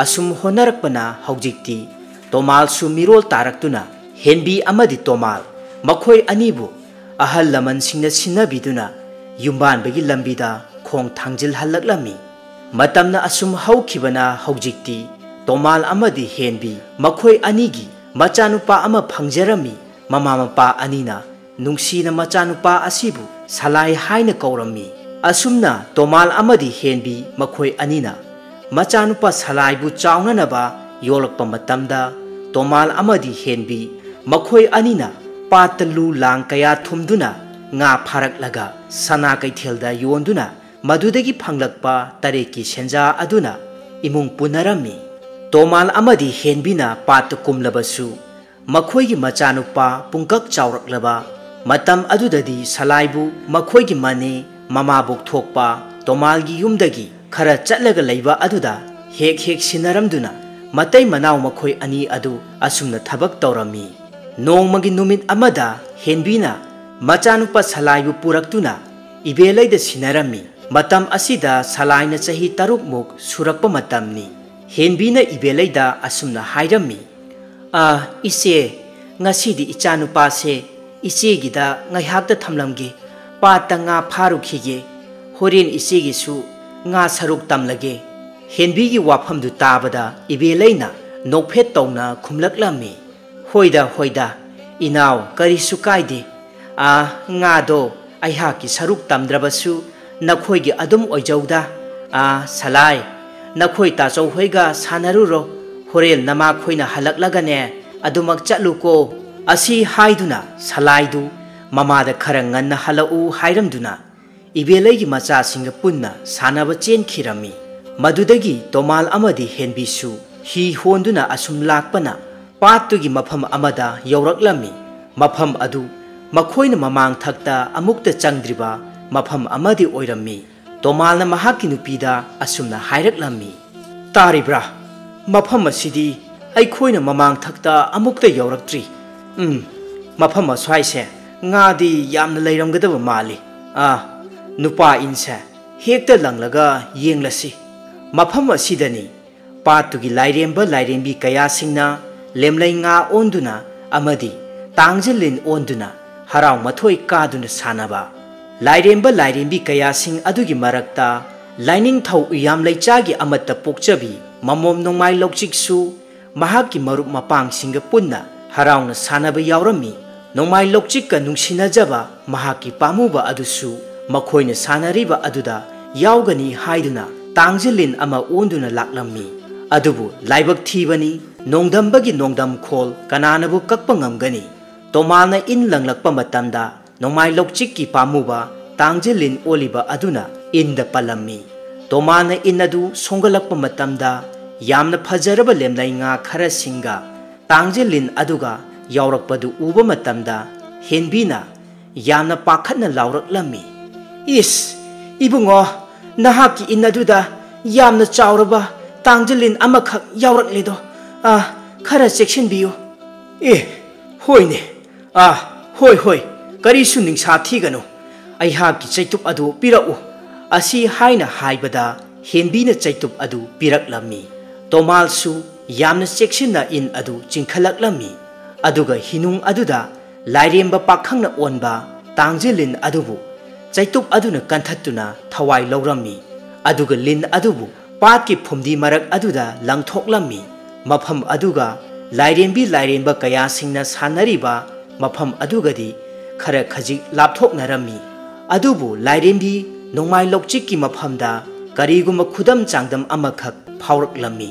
ꯑꯁꯨꯝ ꯍꯣꯠꯅꯔꯛꯄꯅ ꯍꯧꯖꯤꯛꯇꯤ ꯇꯣꯃꯥꯜꯁꯨ ꯃꯤꯔꯣꯜ ꯇꯥꯔꯛꯇꯨꯅ ꯍꯦꯟꯕꯤ ꯑꯃꯗꯤ ꯇꯣꯃꯥꯜ ꯃꯈꯣꯏ ꯑꯅꯤꯕꯨ ꯑꯍꯜ ꯂꯃꯟꯁꯤꯡꯅ ꯁꯤꯟꯅꯕꯤꯗꯨꯅ ꯌꯨꯝꯕꯥꯟꯕꯒꯤ ꯂꯝꯕꯤꯗ ꯈꯣꯡ ꯊꯥꯡꯖꯤꯜꯍꯜꯂꯛꯂꯝꯃꯤ ꯃꯇꯝꯅ ꯑꯁꯨꯝ ꯍꯧꯈꯤꯕꯅ ꯍꯧꯖꯤꯛꯇꯤ ꯇꯣꯃꯥꯜ ꯑꯃꯗꯤ ꯍꯦꯟꯕꯤ ꯃꯈꯣꯏ ꯑꯅꯤꯒꯤ ꯃꯆꯥꯅꯨꯄꯥ ꯑꯃ ꯐꯪꯖꯔꯝꯃꯤ ꯃꯃꯥ ꯃꯄꯥ ꯑꯅꯤꯅ ꯅꯨꯡꯁꯤꯅ ꯃꯆꯥꯅꯨꯄꯥ ꯑꯁꯤꯕꯨ ꯁꯂꯥꯏ ꯍꯥꯏꯅ ꯀꯧꯔꯝꯃꯤ ꯑꯁꯨꯝꯅ ꯇꯣꯃꯥꯜ ꯑꯃꯗꯤ ꯍꯦꯟꯕꯤ ꯃꯈꯣꯏ ꯑꯅꯤꯅ ꯃꯆꯥꯅꯨꯄꯥ ꯁꯂꯥꯏꯕꯨ ꯆꯥꯎꯅꯅꯕ ꯌꯣꯛꯂꯛꯄ ꯃꯇꯝꯗ ꯇꯣꯃꯥꯜ ꯑꯃꯗꯤ ꯍꯦꯟꯕꯤ ꯃꯈꯣꯏ ꯑꯅꯤꯅ ꯄꯥꯠꯇ ꯂꯨ ꯂꯥꯡ ꯀꯌꯥ ꯊꯨꯝꯗꯨꯅ ꯉꯥ ꯐꯥꯔꯛꯂꯒ ꯁꯅꯥ ꯀꯩꯊꯦꯜꯗ ꯌꯣꯟꯗꯨꯅ ꯃꯗꯨꯗꯒꯤ ꯐꯪꯂꯛꯄ ꯇꯔꯦꯠꯀꯤ ꯁꯦꯟꯖꯥ ꯑꯗꯨꯅ ꯏꯃꯨꯡ ꯄꯨꯅꯔꯝꯃꯤ ꯇꯣꯃꯥꯜ ꯑꯃꯗꯤ ꯍꯦꯟꯕꯤꯅ ꯄꯥꯠꯇ ꯀꯨꯝꯂꯕꯁꯨ ꯃꯈꯣꯏꯒꯤ ꯃꯆꯥꯅꯨꯄꯥ ꯄꯨꯡꯀꯛ ꯆꯥꯎꯔꯛꯂꯕ ꯃꯇꯝ ꯑꯗꯨꯗꯗꯤ ꯁꯂꯥꯏꯕꯨ ꯃꯈꯣꯏꯒꯤ ꯃꯅꯦ ꯃꯃꯥꯕꯣꯛ ꯊꯣꯛꯄ ꯇꯣꯃꯥꯜꯒꯤ ꯌꯨꯝꯗꯒꯤ ꯈꯔ ꯆꯠꯂꯒ ꯂꯩꯕ ꯑꯗꯨꯗ ꯍꯦꯛ ꯍꯦꯛ ꯁꯤꯟꯅꯔꯝꯗꯨꯅ ꯃꯇꯩ ꯃꯅꯥꯎ ꯃꯈꯣꯏ ꯑꯅꯤ ꯑꯗꯨ ꯑꯁꯨꯝꯅ ꯊꯕꯛ ꯇꯧꯔꯝꯃꯤ ꯅꯣꯡꯃꯒꯤ ꯅꯨꯃꯤꯠ ꯑꯃꯗ ꯍꯦꯟꯕꯤꯅ ꯃꯆꯥꯅꯨꯄꯥ ꯁꯂꯥꯏꯕꯨ ꯄꯨꯔꯛꯇꯨꯅ ꯏꯕꯦꯂꯩꯗ ꯁꯤꯟꯅꯔꯝꯃꯤ ꯃꯇꯝ ꯑꯁꯤꯗ ꯁꯂꯥꯏꯅ ꯆꯍꯤ 3 ꯁꯨꯔꯛꯄ ꯃꯇꯝꯅꯤ ꯍꯦꯟꯕꯤꯅ ꯏꯕꯦꯂꯩꯗ ꯑꯁꯨꯝꯅ ꯍꯥꯏꯔꯝꯃꯤ ꯏꯆꯦ ꯉꯁꯤꯗꯤ ꯏꯆꯥꯅꯨꯄꯥꯁꯦ ꯏꯆꯦꯒꯤꯗ ꯉꯥꯏꯍꯥꯛꯇ ꯊꯝꯂꯝꯒꯦ ꯄꯥꯠꯇ ꯉꯥ ꯐꯥꯔꯨꯈꯤꯒꯦ ꯍꯣꯔꯦꯟ ꯏꯆꯦꯒꯤꯁꯨ ꯉꯥ ꯁꯔꯨꯛ ꯇꯝꯂꯒꯦ ꯍꯦꯟꯕꯤꯒꯤ ꯋꯥꯐꯝꯗꯨ ꯇꯥꯕꯗ ꯏꯕꯦꯂꯩꯅ ꯅꯣꯛꯐꯦꯠ ꯇꯧꯅ ꯈꯨꯝꯂꯛꯂꯝꯃꯤ ꯍꯣꯏꯗ ꯍꯣꯏꯗ ꯏꯅꯥꯎ ꯀꯔꯤꯁꯨ ꯀꯥꯏꯗꯦ ꯉꯥꯗꯣ ꯑꯩꯍꯥꯛꯀꯤ ꯁꯔꯨꯛ ꯇꯝꯗ꯭ꯔꯕꯁꯨ ꯅꯈꯣꯏꯒꯤ ꯑꯗꯨꯝ ꯑꯣꯏꯖꯧꯗ ꯁꯂꯥꯏ ꯅꯈꯣꯏ ꯇꯥꯆꯧ ꯍꯣꯏꯒ ꯁꯥꯟꯅꯔꯨꯔꯣ ꯍꯣꯔꯦꯟ ꯅꯃꯥꯈꯣꯏꯅ ꯍꯜꯂꯛꯂꯒꯅꯦ ꯑꯗꯨꯃꯛ ꯆꯠꯂꯨꯀꯣ ꯑꯁꯤ ꯍꯥꯏꯗꯨꯅ ꯁꯂꯥꯏꯗꯨ ꯃꯃꯥꯗ ꯈꯔ ꯉꯟꯅ ꯍꯜꯂꯛꯎ ꯍꯥꯏꯔꯝꯗꯨꯅ ꯏꯕꯦꯂꯩꯒꯤ ꯃꯆꯥꯁꯤꯡꯒ ꯄꯨꯟꯅ ꯁꯥꯟꯅꯕ ꯆꯦꯟꯈꯤꯔꯝꯃꯤ ꯃꯗꯨꯗꯒꯤ ꯇꯣꯃꯥꯜ ꯑꯃꯗꯤ ꯍꯦꯟꯕꯤꯁꯨ ꯍꯤ ꯍꯣꯟꯗꯨꯅ ꯑꯁꯨꯝ ꯂꯥꯛꯄꯅ ꯄꯥꯠꯇꯨꯒꯤ ꯃꯐꯝ ꯑꯃꯗ ꯌꯧꯔꯛꯂꯝꯃꯤ ꯃꯐꯝ ꯑꯗꯨ ꯃꯈꯣꯏꯅ ꯃꯃꯥꯡꯊꯛꯇ ꯑꯃꯨꯛꯇ ꯆꯪꯗ꯭ꯔꯤꯕ ꯃꯐꯝ ꯑꯃꯗꯤ ꯑꯣꯏꯔꯝꯃꯤ Tomalna mahakki nupida asumna hairaklammi. Taribra, mafam asidi ꯑꯩꯈꯣꯏꯅ ꯃꯃꯥꯡ ꯊꯛꯇ ꯑꯃꯨꯛꯇ ꯌꯧꯔꯛꯇ꯭ꯔꯤ. ꯃꯐꯝ ꯑꯁ꯭ꯋꯥꯏꯁꯦ ꯉꯥꯗꯤ ꯌꯥꯝꯅ ꯂꯩꯔꯝꯒꯗꯕ ꯃꯥꯜꯂꯤ. ꯅꯨꯄꯥ ꯏꯟꯁꯦ ꯍꯦꯛꯇ ꯂꯪꯂꯒ ꯌꯦꯡꯂꯁꯤ. ꯃꯐꯝ ꯑꯁꯤꯗꯅꯤ ꯄꯥꯠꯇꯨꯒꯤ ꯂꯥꯏꯔꯦꯝꯕ ꯂꯥꯏꯔꯦꯝꯕꯤ ꯀꯌꯥꯁꯤꯡꯅ ꯂꯦꯝꯂꯩ ꯉꯥ ꯑꯣꯟꯗꯨꯅ ꯑꯃꯗꯤ ꯇꯥꯡꯖꯂꯤꯟ ꯑꯣꯟꯗꯨꯅ ꯍꯔꯥꯎ ꯃꯊꯣꯏ ꯀꯥꯗꯨꯅ ꯁꯥꯟꯅꯕ. ꯂꯥꯏꯔꯦꯝꯕ ꯂꯥꯏꯔꯦꯝꯕꯤ ꯀꯌꯥꯁꯤꯡ ꯑꯗꯨꯒꯤ ꯃꯔꯛꯇ ꯂꯥꯏꯅꯤꯡꯊꯧ ꯎꯌꯥꯝ ꯂꯩꯆꯥꯒꯤ ꯑꯃꯠꯇ ꯄꯣꯛꯆꯕꯤ ꯃꯃꯣꯝ ꯅꯣꯡꯃꯥꯏ ꯂꯧꯆꯤꯛꯁꯨ ꯃꯍꯥꯛꯀꯤ ꯃꯔꯨꯞ ꯃꯄꯥꯡꯁꯤꯡꯒ ꯄꯨꯟꯅ ꯍꯔꯥꯎꯅ ꯁꯥꯟꯅꯕ ꯌꯥꯎꯔꯝꯃꯤ. ꯅꯣꯡꯃꯥꯏ ꯂꯧꯆꯤꯛꯀ ꯅꯨꯡꯁꯤꯅꯖꯕ ꯃꯍꯥꯛꯀꯤ ꯄꯥꯝꯃꯨꯕ ꯑꯗꯨꯁꯨ ꯃꯈꯣꯏꯅ ꯁꯥꯟꯅꯔꯤꯕ ꯑꯗꯨꯗ ꯌꯥꯎꯒꯅꯤ ꯍꯥꯏꯗꯨꯅ ꯇꯥꯡꯖꯂꯤꯟ ꯑꯃ ꯑꯣꯟꯗꯨꯅ ꯂꯥꯛꯂꯝꯃꯤ. ꯑꯗꯨꯕꯨ ꯂꯥꯏꯕꯛ ꯊꯤꯕꯅꯤ, ꯅꯣꯡꯗꯝꯕꯒꯤ ꯅꯣꯡꯗꯝꯈꯣꯜ ꯀꯅꯥꯅꯕꯨ ꯀꯛꯄ ꯉꯝꯒꯅꯤ? ꯇꯣꯃꯥꯜꯅ ꯏꯟ ꯂꯪꯂꯛꯄ ꯃꯇꯝꯗ ꯅꯣꯡꯃꯥꯏ ꯂꯧꯆꯤꯛꯀꯤ ꯄꯥꯝꯃꯨꯕ ꯇꯥꯡꯖꯂꯤꯟ ꯑꯣꯜꯂꯤꯕ ꯑꯗꯨꯅ ꯏꯟꯗ ꯄꯜꯂꯝꯃꯤ. ꯇꯣꯃꯥꯜꯅ ꯏꯟ ꯑꯗꯨ ꯁꯣꯡꯒꯠꯂꯛꯄ ꯃꯇꯝꯗ ꯌꯥꯝꯅ ꯐꯖꯔꯕ ꯂꯦꯝꯂꯩ ꯉꯥ ꯈꯔꯁꯤꯡꯒ ꯇꯥꯡꯖꯂꯤꯟ ꯑꯗꯨꯒ ꯌꯥꯎꯔꯛꯄꯗꯨ ꯎꯕ ꯃꯇꯝꯗ ꯍꯦꯟꯕꯤꯅ ꯌꯥꯝꯅ ꯄꯥꯈꯠꯅ ꯂꯥꯎꯔꯛꯂꯝꯃꯤ. "ꯏꯁ, ꯏꯕꯨꯡꯉꯣ, ꯅꯍꯥꯛꯀꯤ ꯏꯟ ꯑꯗꯨꯗ ꯌꯥꯝꯅ ꯆꯥꯎꯔꯕ ꯇꯥꯡꯖꯂꯤꯟ ꯑꯃꯈꯛ ꯌꯥꯎꯔꯛꯂꯦꯗꯣ. ꯈꯔ ꯆꯦꯛꯁꯤꯟꯕꯤꯌꯨ." "ꯍꯣꯏꯅꯦ. ꯍꯣꯏ, ꯀꯔꯤꯁꯨ ꯅꯤꯡꯁꯥ ꯊꯤꯒꯅꯨ. ꯑꯩꯍꯥꯛꯀꯤ ꯆꯩꯇꯨꯞ ꯑꯗꯨ ꯄꯤꯔꯛꯎ." ꯑꯁꯤ ꯍꯥꯏꯅ ꯍꯥꯏꯕꯗ ꯍꯦꯟꯕꯤꯅ ꯆꯩꯇꯨꯞ ꯑꯗꯨ ꯄꯤꯔꯛꯂꯝꯃꯤ. ꯇꯣꯃꯥꯜꯁꯨ ꯌꯥꯝꯅ ꯆꯦꯛꯁꯤꯟꯅ ꯏꯟ ꯑꯗꯨ ꯆꯤꯡꯈꯠꯂꯛꯂꯝꯃꯤ. ꯑꯗꯨꯒ ꯍꯤꯅꯨꯡ ꯑꯗꯨꯗ ꯂꯥꯏꯔꯦꯝꯕ ꯄꯥꯈꯪꯅ ꯑꯣꯟꯕ ꯇꯥꯡꯖꯂꯤꯟ ꯑꯗꯨꯕꯨ ꯆꯩꯇꯨꯞ ꯑꯗꯨꯅ ꯀꯟꯊꯠꯇꯨꯅ ꯊꯋꯥꯏ ꯂꯧꯔꯝꯃꯤ. ꯑꯗꯨꯒ ꯂꯤꯟ ꯑꯗꯨꯕꯨ ꯄꯥꯠꯀꯤ ꯐꯨꯝꯗꯤ ꯃꯔꯛ ꯑꯗꯨꯗ ꯂꯪꯊꯣꯛꯂꯝꯃꯤ. ꯃꯐꯝ ꯑꯗꯨꯒ ꯂꯥꯏꯔꯦꯝꯕꯤ ꯂꯥꯏꯔꯦꯝꯕ ꯀꯌꯥꯁꯤꯡꯅ ꯁꯥꯟꯅꯔꯤꯕ ꯃꯐꯝ ꯑꯗꯨꯒꯗꯤ ꯈꯔ ꯈꯖꯤꯛ ꯂꯥꯞꯊꯣꯛꯅꯔꯝꯃꯤ. ꯑꯗꯨꯕꯨ ꯂꯥꯏꯔꯦꯝꯕꯤ ꯅꯣꯡꯃꯥꯏ ꯂꯧꯆꯤꯛꯀꯤ ꯃꯐꯝꯗ ꯀꯔꯤꯒꯨꯝꯕ ꯈꯨꯗꯝ ꯆꯥꯡꯗꯝ ꯑꯃꯈꯛ ꯐꯥꯎꯔꯛꯂꯝꯃꯤ.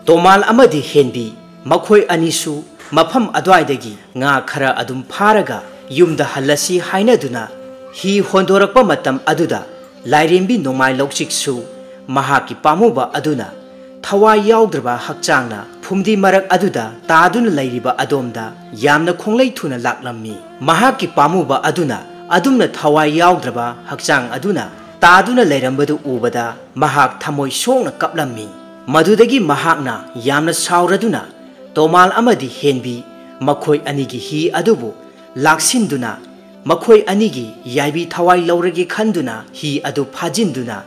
ꯇꯣꯃꯥꯜ ꯑꯃꯗꯤ ꯍꯦꯟꯕꯤ ꯃꯈꯣꯏ ꯑꯅꯤꯁꯨ ꯃꯐꯝ ꯑꯗꯨꯋꯥꯏꯗꯒꯤ ꯉꯥ ꯈꯔ ꯑꯗꯨꯝ ꯐꯥꯔꯒ ꯌꯨꯝꯗ ꯍꯜꯂꯁꯤ ꯍꯥꯏꯅꯗꯨꯅ ꯍꯤ ꯍꯣꯟꯗꯣꯔꯛꯄ ꯃꯇꯝ ꯑꯗꯨꯗ ꯂꯥꯏꯔꯦꯝꯕꯤ ꯅꯣꯡꯃꯥꯏ ꯂꯧꯆꯤꯛꯁꯨ ꯃꯍꯥꯛꯀꯤ ꯄꯥꯝꯃꯨꯕ ꯑꯗꯨꯅ ꯊꯋꯥꯏ ꯌꯥꯎꯗ꯭ꯔꯕ ꯍꯛꯆꯥꯡꯅ ꯐꯨꯝꯗꯤ ꯃꯔꯛ ꯑꯗꯨꯗ తాదున ꯂꯩꯔꯤꯕ ꯑꯗꯣꯝꯗ ꯌꯥꯝꯅ ꯈꯣꯡꯂꯩ ꯊꯨꯅ ꯂꯥꯛꯂꯝꯃꯤ. ꯃꯍꯥꯛꯀꯤ ꯄꯥꯝꯃꯨꯕ ꯑꯗꯨꯅ ꯑꯗꯨꯝꯅ ꯊꯋꯥꯏ ꯌꯥꯎꯗ꯭ꯔꯕ ꯍꯛꯆꯥꯡ ꯑꯗꯨꯅ తాదున ꯂꯩꯔꯝꯕꯗꯨ ꯎꯕꯗ ꯃꯍꯥꯛ ꯊꯃꯣꯏ ꯁꯣꯛꯅ ꯀꯞꯂꯝꯃꯤ. ꯃꯗꯨꯗꯒꯤ ꯃꯍꯥꯛꯅ ꯌꯥꯝꯅ ꯁꯥꯎꯔꯗꯨꯅ ꯇꯣꯃꯥꯜ ꯑꯃꯗꯤ ꯍꯦꯟꯕꯤ ꯃꯈꯣꯏ ꯑꯅꯤꯒꯤ ꯍꯤ ꯑꯗꯨꯕꯨ ꯂꯥꯛꯁꯤꯟꯗꯨꯅ ꯃꯈꯣꯏ ꯑꯅꯤꯒꯤ ꯌꯥꯏꯕꯤ ꯊꯋꯥꯏ ꯂꯧꯔꯒꯦ ꯈꯟꯗꯨꯅ ꯍꯤ ꯑꯗꯨ ꯐꯥꯖꯤꯟꯗꯨꯅ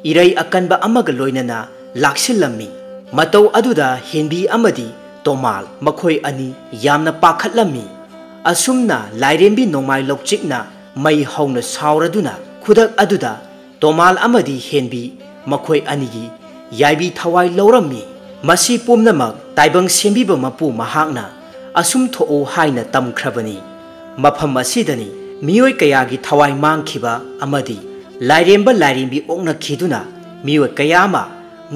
ꯏꯔꯩ ꯑꯀꯟꯕ ꯑꯃꯒ ꯂꯣꯏꯅꯅ ꯂꯥꯛꯁꯤꯜꯂꯝꯃꯤ. ꯃꯇꯧ ꯑꯗꯨꯗ ꯍꯦꯟꯕꯤ ꯑꯃꯗꯤ ꯇꯣꯃꯥꯜ ꯃꯈꯣꯏ ꯑꯅꯤ ꯌꯥꯝꯅ ꯄꯥꯈꯠꯂꯝꯃꯤ. ꯑꯁꯨꯝꯅ ꯂꯥꯏꯔꯦꯝꯕꯤ ꯅꯣꯡꯃꯥꯏ ꯂꯧꯆꯤꯛꯅ ꯃꯩ ꯍꯧꯅ ꯁꯥꯎꯔꯗꯨꯅ ꯈꯨꯗꯛ ꯑꯗꯨꯗ ꯇꯣꯃꯥꯜ ꯑꯃꯗꯤ ꯍꯦꯟꯕꯤ ꯃꯈꯣꯏ ꯑꯅꯤꯒꯤ ꯌꯥꯏꯕꯤ ꯊꯋꯥꯏ ꯂꯧꯔꯝꯃꯤ. ꯃꯁꯤ ꯄꯨꯝꯅꯃꯛ ꯇꯥꯏꯕꯪ ꯁꯦꯝꯕꯤꯕ ꯃꯄꯨ ꯃꯍꯥꯛꯅ ꯑꯁꯨꯝ ꯊꯣꯛꯎ ꯍꯥꯏꯅ ꯇꯝꯈ꯭ꯔꯕꯅꯤ. ꯃꯐꯝ ꯑꯁꯤꯗꯅꯤ ꯃꯤꯑꯣꯏ ꯀꯌꯥꯒꯤ ꯊꯋꯥꯏ ꯃꯥꯡꯈꯤꯕ ꯑꯃꯗꯤ ꯂꯥꯏꯔꯦꯝꯕ ꯂꯥꯏꯔꯦꯝꯕꯤ ꯑꯣꯛꯅꯈꯤꯗꯨꯅ ꯃꯤꯑꯣꯏ ꯀꯌꯥ ꯑꯃ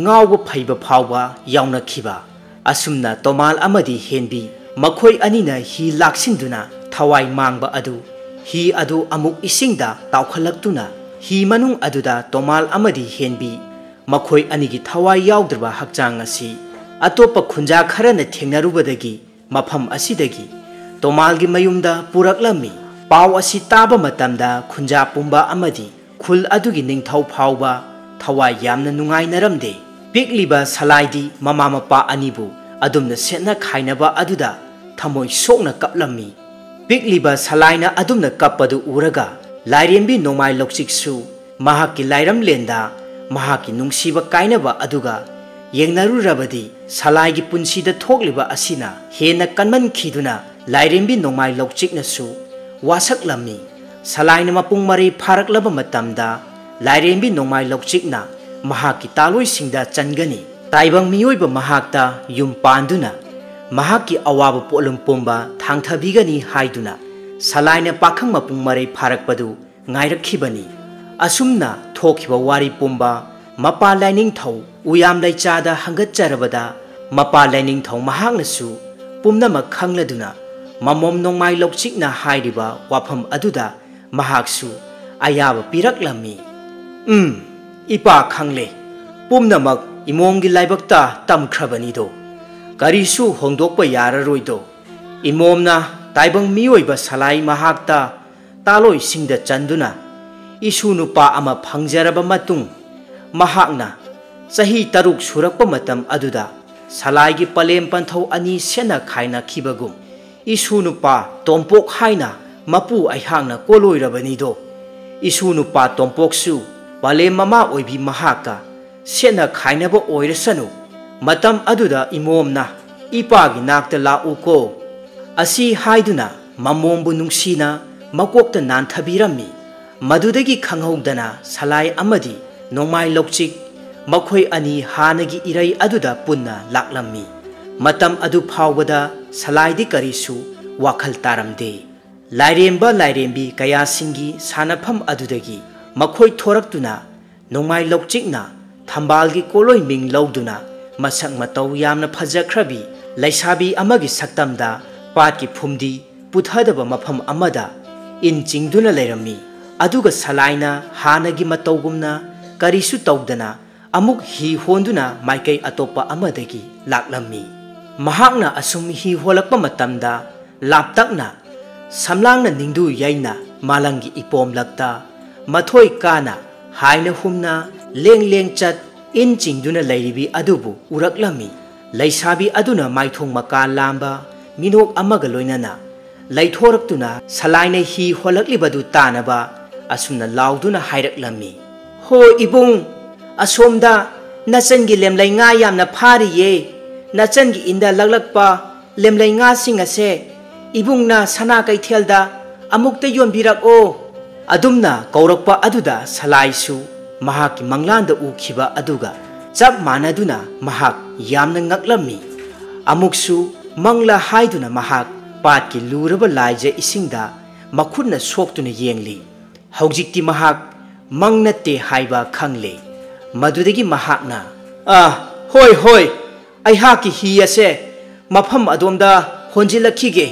ꯉꯥꯎꯕ ꯐꯩꯕ ꯐꯥꯎꯕ ꯌꯥꯎꯅꯈꯤꯕ. ꯑꯁꯨꯝꯅ ꯇꯣꯃꯥꯜ ꯑꯃꯗꯤ ꯍꯦꯟꯕꯤ ꯃꯈꯣꯏ ꯑꯅꯤꯅ ꯍꯤ ꯂꯥꯛꯁꯤꯟꯗꯨꯅ ꯊꯋꯥꯏ ꯃꯥꯡꯕ ꯑꯗꯨ ꯍꯤ ꯑꯗꯨ ꯑꯃꯨꯛ ꯏꯁꯤꯡꯗ ꯇꯥꯎꯈꯠꯂꯛꯇꯨꯅ ꯍꯤ ꯃꯅꯨꯡ ꯑꯗꯨꯗ ꯇꯣꯃꯥꯜ ꯑꯃꯗꯤ ꯍꯦꯟꯕꯤ ꯃꯈꯣꯏ ꯑꯅꯤꯒꯤ ꯊꯋꯥꯏ ꯌꯥꯎꯗ꯭ꯔꯕ ꯍꯛꯆꯥꯡ ꯑꯁꯤ ꯑꯇꯣꯞꯄ ꯈꯨꯟꯖꯥ ꯈꯔꯅ ꯊꯦꯡꯅꯔꯨꯕꯗꯒꯤ ꯃꯐꯝ ꯑꯁꯤꯗꯒꯤ ꯇꯣꯃꯥꯜꯒꯤ ꯃꯌꯨꯝꯗ ꯄꯨꯔꯛꯂꯝꯃꯤ. ꯄꯥꯎ ꯑꯁꯤ ꯇꯥꯕ ꯃꯇꯝꯗ ꯈꯨꯟꯖꯥ ꯄꯨꯝꯕ ꯑꯃꯗꯤ ꯈꯨꯜ ꯑꯗꯨꯒꯤ ꯅꯤꯡꯊꯧ ꯐꯥꯎꯕ ꯊꯋꯥꯏ ꯌꯥꯝꯅ ꯅꯨꯡꯉꯥꯏꯅꯔꯝꯗꯦ. ꯄꯤꯛꯂꯤꯕ ꯁꯂꯥꯏꯗꯤ ꯃꯃꯥ ꯃꯄꯥ ꯑꯅꯤꯕꯨ ꯑꯗꯨꯝꯅ ꯁꯦꯠꯅ ꯈꯥꯏꯅꯕ ꯑꯗꯨꯗ ꯊꯃꯣꯏ ꯁꯣꯛꯅ ꯀꯞꯂꯝꯃꯤ. ꯄꯤꯛꯂꯤꯕ ꯁꯂꯥꯏꯅ ꯑꯗꯨꯝꯅ ꯀꯞꯄꯗꯨ ꯎꯔꯒ ꯂꯥꯏꯔꯦꯝꯕꯤ ꯅꯣꯡꯃꯥꯏ ꯂꯧꯆꯤꯛꯁꯨ ꯃꯍꯥꯛꯀꯤ ꯂꯥꯏꯔꯝꯂꯦꯟꯗ ꯃꯍꯥꯛꯀꯤ ꯅꯨꯡꯁꯤꯕ ꯀꯥꯏꯅꯕ ꯑꯗꯨꯒ ꯌꯦꯡꯅꯔꯨꯔꯕꯗꯤ ꯁꯂꯥꯏꯒꯤ ꯄꯨꯟꯁꯤꯗ ꯊꯣꯛꯂꯤꯕ ꯑꯁꯤꯅ ꯍꯦꯟꯅ ꯀꯟꯃꯟꯈꯤꯗꯨꯅ ꯂꯥꯏꯔꯦꯝꯕꯤ ꯅꯣꯡꯃꯥꯏ ꯂꯧꯆꯤꯛꯅꯁꯨ ꯋꯥꯁꯛꯂꯝꯃꯤ. ꯁꯂꯥꯏꯅ ꯃꯄꯨꯡ ꯃꯔꯩ ꯐꯥꯔꯛꯂꯕ ꯃꯇꯝꯗ ꯂꯥꯏꯔꯦꯝꯕꯤ ꯅꯣꯡꯃꯥꯏ ꯂꯧꯆꯤꯛꯅ ꯃꯍꯥꯛꯀꯤ ꯇꯥꯂꯣꯏꯁꯤꯡꯗ ꯆꯟꯒꯅꯤ. ꯇꯥꯏꯕꯪ ꯃꯤꯑꯣꯏꯕ ꯃꯍꯥꯛꯇ ꯌꯨꯝ ꯄꯥꯟꯗꯨꯅ ꯃꯍꯥꯛꯀꯤ ꯑꯋꯥꯕ ꯄꯣꯠꯂꯨꯝ ꯄꯨꯝꯕ ꯊꯥꯡꯊꯕꯤꯒꯅꯤ ꯍꯥꯏꯗꯨꯅ ꯁꯂꯥꯏꯅ ꯄꯥꯈꯪ ꯃꯄꯨꯡ ꯃꯔꯩ ꯐꯥꯔꯛꯄꯗꯨ ꯉꯥꯏꯔꯛꯈꯤꯕꯅꯤ. ꯑꯁꯨꯝꯅ ꯊꯣꯛꯈꯤꯕ ꯋꯥꯔꯤ ꯄꯨꯝꯕ ꯃꯄꯥ ꯂꯥꯏꯅꯤꯡꯊꯧ ꯎꯌꯥꯝ ꯂꯩꯆꯥꯗ ꯍꯪꯒꯠꯆꯔꯕꯗ ꯃꯄꯥ ꯂꯥꯏꯅꯤꯡꯊꯧ ꯃꯍꯥꯛꯅꯁꯨ ꯄꯨꯝꯅꯃꯛ ꯈꯪꯂꯗꯨꯅ ꯃꯃꯣꯝ ꯅꯣꯡꯃꯥꯏ ꯂꯧꯆꯤꯛꯅ ꯍꯥꯏꯔꯤꯕ ꯋꯥꯐꯝ ꯑꯗꯨꯗ ꯃꯍꯥꯛꯁꯨ ꯑꯌꯥꯕ ꯄꯤꯔꯛꯂꯝꯃꯤ. ꯏꯄꯥ ꯈꯪꯂꯦ. ꯄꯨꯝꯅꯃꯛ ꯏꯃꯣꯝꯒꯤ ꯂꯥꯏꯕꯛꯇ ꯇꯝꯈ꯭ꯔꯕꯅꯤꯗꯣ. ꯀꯔꯤꯁꯨ ꯍꯣꯡꯗꯣꯛꯄ ꯌꯥꯔꯔꯣꯏꯗꯣ. ꯏꯃꯣꯝꯅ ꯇꯥꯏꯕꯪ ꯃꯤꯑꯣꯏꯕ ꯁꯂꯥꯏ ꯃꯍꯥꯛꯇ ꯇꯥꯂꯣꯏꯁꯤꯡꯗ ꯆꯟꯗꯨꯅ isu nupa ama phangjaraba matung mahakna sahi taruk surakpa matam aduda salai gi palem panthau ani sena khaina khibagum isu nupa tompok haina mapu aihangna koloirabani do isu nupa tompok su palem mama oibi mahaka sena khainaba oirasanu matam aduda imomna ipagi nakta la uko asi haiduna mamombu nungsina makokta nanthabirami madudagi khanghaudana salai amadi nongmai lokchik makhoi ani hanagi irai aduda punna laklammi matam adu phawbada salai di karisu wakhal taramde lairemba lairembi kaya singi sanapham adudagi makhoi thoraktuna nongmai lokchikna thambalgi koloi ming lauduna masak matau yamna phajakhrabi laisabi amagi saktamda patki phumdi puthadaba mafam amada in chingduna leirami aduga salaina hanagi matawgumna karisu tawdana amuk hi honduna maikai atopa amadagi laklammi mahakna asum hi holakpa matamda laptakna samlangna ningdu yaina malangi ipom lakta mathoi kana haina humna leng leng chat in chingduna leiribi adubu uraklami laisabi aduna maithong maka lamba minok amaga loinana laithoraptuna salaina hi holaklibadu tanaba asumna lauduna hairaklammi ho ibung asomda nachangi lemlai nga yamna phariye nachangi inda laglakpa lemlai nga singase ibungna sana kaithelda amukta yonbirak o adumna kaurakpa aduda salaisu mahaki manglanda ukhiba aduga chap manaduna mahak yamna ngaklammi amuksu mangla haiduna mahak patki luraba laije isingda makhutna soktuna yengli haujikti mahak mangnate haiba khangle madudagi mahakna hoi hoi aihaki hi ase mafam adomda honjilakhige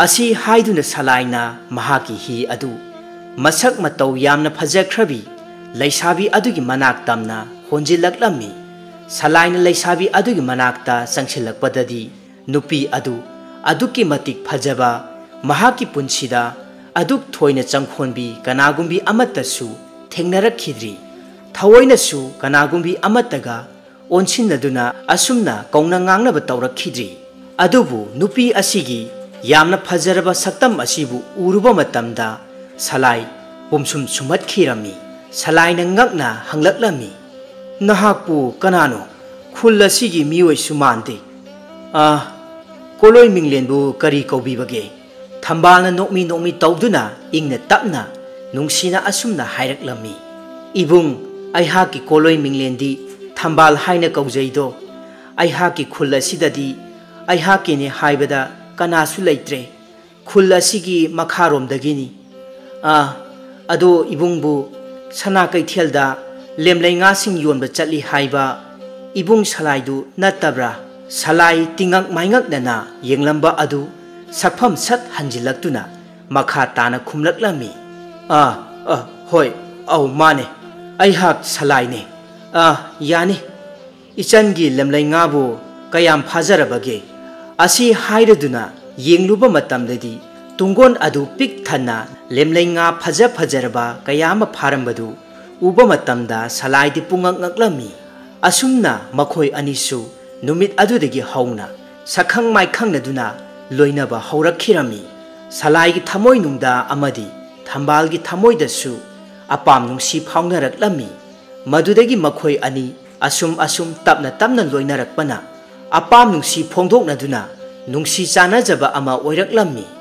asi haiduna salaina mahaki hi adu masak matau yamna phajakhrabi laisabi adugi manak tamna honjilaklammi salaina laisabi adugi manakta sangsilakpadadi nupi adu aduki matik phajaba mahaki punsida aduk thoina changkhonbi kanagumbi amatasu thengnarakkhidri thawoinasu kanagumbi amataga onsinaduna asumna kaungna ngangnaba tawrakhidri adubu nupi asigi yamna phajaraba saktam asibu uruba matamda salai pumsum sumatkhirami salaina ngakna hanglaklami nahakpu kanano khul asigi mioi sumande koloi minglenbu kari kaubibage thambalna nokmi nokmi tawduna ingna tapna nungsina asumna hairaklammi ibung aihaki koloi minglendi thambal haina kaujaido aihaki khul asidadi aihaki ne haibada kanasu leitre khul asigi makharomdagini ado ibungbu sana kaithelda lemlai nga sing yonba chatli haiba ibung salaidu natabra salai tingak maingak nana yenglamba adu sakpham sat hanjilaktuna makha tana khumlaklami hoi au mane aihak salai ne yani ichangi lemlai nga bu kayam phajarabage asi hairaduna yengluba matamdadi tungon adu pik thana lemlai nga phajaraba kayama pharambadu uba matamda salai di pungak ngaklami asumna makhoi anisu numit adudagi hauna sakhang mai khangnaduna loinaba haurakhirami salai gi thamoi nungda amadi thambal gi thamoi dasu apam nungsi phaunaraklammi madudagi makhoi ani asum tapna tamna loinarakpana apam nungsi phongdoknaduna nungsi chanajaba ama oiraklammi